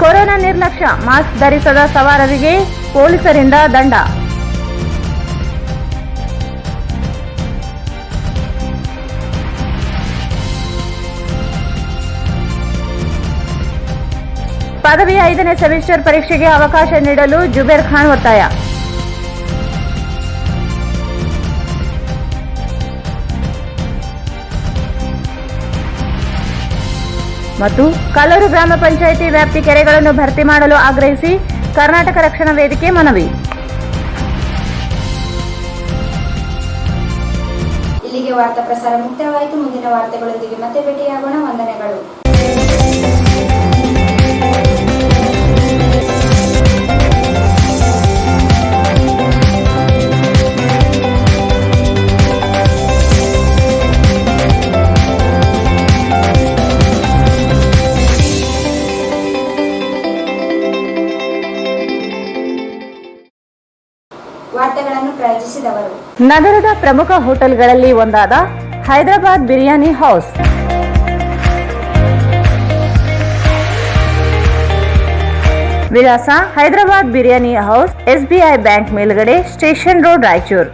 ಕೊರೋನಾ ನಿರ್ಲಕ್ಷ್ಯ, ಮಾಸ್ಕ್ ಧರಿಸದ ಸವಾರರಿಗೆ ಪೊಲೀಸರಿಂದ ದಂಡ. ಪದವಿಯ 5ನೇ ಸೆಮಿಸ್ಟರ್ ಪರೀಕ್ಷೆಗೆ ಅವಕಾಶ ನೀಡಲು ಜುಬೇರ್ ಖಾನ್ ಒತ್ತಾಯ. ಮತ್ತು ಕಲ್ಲೂರು ಗ್ರಾಮ ಪಂಚಾಯಿತಿ ವ್ಯಾಪ್ತಿ ಕೆರೆಗಳನ್ನು ಭರ್ತಿ ಮಾಡಲು ಆಗ್ರಹಿಸಿ ಕರ್ನಾಟಕ ರಕ್ಷಣಾ ವೇದಿಕೆ ಮನವಿ. ಇಲ್ಲಿಗೆ ವಾರ್ತಾ ಪ್ರಸಾರ ಮುಕ್ತಾಯವಾಯಿತು. ಮುಂದಿನ ವಾರ್ತೆಗಳೊಂದಿಗೆ ಮತ್ತೆ ಭೇಟಿಯಾಗೋಣ. ವಂದನೆಗಳು. ವಾರ್ತೆಗಳನ್ನು ಪ್ರಾಯೋಜಿಸಿದವರು ನಗರದ ಪ್ರಮುಖ ಹೋಟೆಲ್ಗಳಲ್ಲಿ ಒಂದಾದ ಹೈದರಾಬಾದ್ ಬಿರಿಯಾನಿ ಹೌಸ್. ವಿಳಾಸ Hyderabad biryani house, SBI bank ಮೇಲ್ಗಡೆ, station road, Raichur.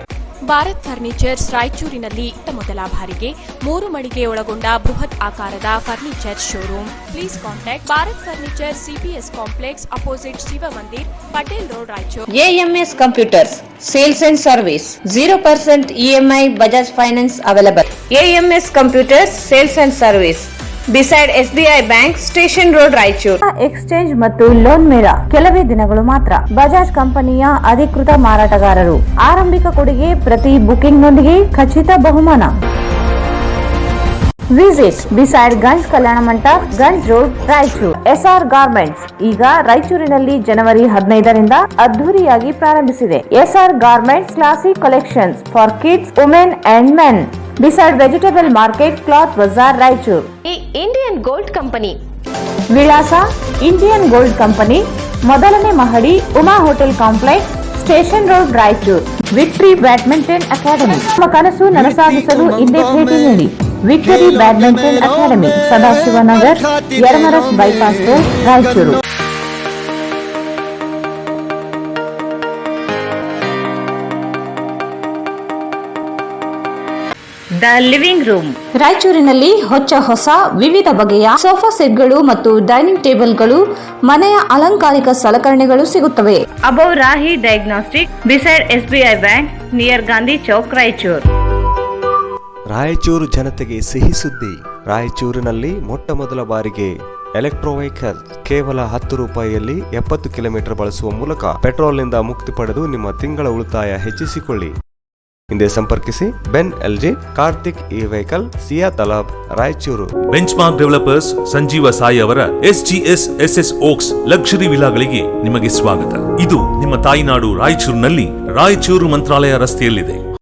Bharat furnitures ರಾಯಚೂರಿನಲ್ಲಿ ಮೊದಲ ಬಾರಿಗೆ 3 ಮಳಿಗೆ ಒಳಗೊಂಡ ಬೃಹತ್ ಆಕಾರದ furniture showroom. Please contact Bharat furniture, CPS complex, opposite Shiva Mandir, Patel road, Raichur. AMS computers sales and service, 0% EMI Bajaj finance available. AMS computers sales and service beside SBI bank, station road, Raichur. Exchange ಮತ್ತು ಲೋನ್ ಮೇಳ ಕೆಲವೇ ದಿನಗಳು ಮಾತ್ರ. ಬಜಾಜ್ ಕಂಪನಿಯ ಅಧಿಕೃತ ಮಾರಾಟಗಾರರು. ಆರಂಭಿಕ ಕೊಡುಗೆ ಪ್ರತಿ ಬುಕಿಂಗ್ನೊಂದಿಗೆ ಖಚಿತ ಬಹುಮಾನ. Visit beside Ganj Kalyana Mantapa, Ganj road, Raichur. SR garments ಈಗ ರಾಯಚೂರಿನಲ್ಲಿ ಜನವರಿ 15ರಿಂದ ಅದ್ದೂರಿಯಾಗಿ ಪ್ರಾರಂಭಿಸಿದೆ. SR garments classic collections for kids, women and men. Beside vegetable market, cloth Bazaar, Raichur. Indian gold company. ವಿಳಾಸ ಇಂಡಿಯನ್ ಗೋಲ್ಡ್ ಕಂಪನಿ, ಮೊದಲನೇ ಮಹಡಿ, Uma hotel complex, station road, Raichur. Victory badminton academy. ನಿಮ್ಮ ಕನಸು ನನಸಾಗಿಸಲು ಹಿಂದೆ ಭೇಟಿ ನೀಡಿ. Victory badminton academy, Sadashivanagar, Yermarus bypass road, Raichur. The living room. ರಾಯಚೂರಿನಲ್ಲಿ ಹೊಸ ವಿವಿಧ ಬಗೆಯ ಸೋಫಾ ಸೆಟ್ಗಳು ಮತ್ತು ಡೈನಿಂಗ್ ಟೇಬಲ್ಗಳು, ಮನೆಯ ಅಲಂಕಾರಿಕ ಸಲಕರಣೆಗಳು ಸಿಗುತ್ತವೆ. Above Rahi diagnostic, beside SBI bank, near Gandhi Chowk, Raichur. Raichur ಜನತೆಗೆ ಸಿಹಿ ಸುದ್ದಿ. ರಾಯಚೂರಿನಲ್ಲಿ ಮೊಟ್ಟಮೊದಲ ಬಾರಿಗೆ ಎಲೆಕ್ಟ್ರೋ ವೆಹಿಕಲ್ ಕೇವಲ 10 ರೂಪಾಯಿಯಲ್ಲಿ 70 ಕಿಲೋಮೀಟರ್ ಬಳಸುವ ಮೂಲಕ ಪೆಟ್ರೋಲ್ನಿಂದ ಮುಕ್ತಿ ಪಡೆದು ನಿಮ್ಮ ತಿಂಗಳ ಉಳಿತಾಯ ಹೆಚ್ಚಿಸಿಕೊಳ್ಳಿ. ಹಿಂದೆ ಸಂಪರ್ಕಿಸಿ. ಬೆನ್ LG, ಕಾರ್ತಿಕ್ ಇ ವೆಹಿಕಲ್, ಸಿಯಾ ತಲಾಬ್, ರಾಯಚೂರು. ಬೆಂಚ್ಮಾರ್ಕ್ ಡೆವಲಪರ್ಸ್ ಸಂಜೀವ ಸಾಯಿ ಅವರ SGS SS ಓಕ್ಸ್ ಲಕ್ಸುರಿ ವಿಲಾಗಳಿಗೆ ನಿಮಗೆ ಸ್ವಾಗತ. ಇದು ನಿಮ್ಮ ತಾಯಿನಾಡು ರಾಯಚೂರಿನಲ್ಲಿ ರಾಯಚೂರು ಮಂತ್ರಾಲಯ ರಸ್ತೆಯಲ್ಲಿದೆ.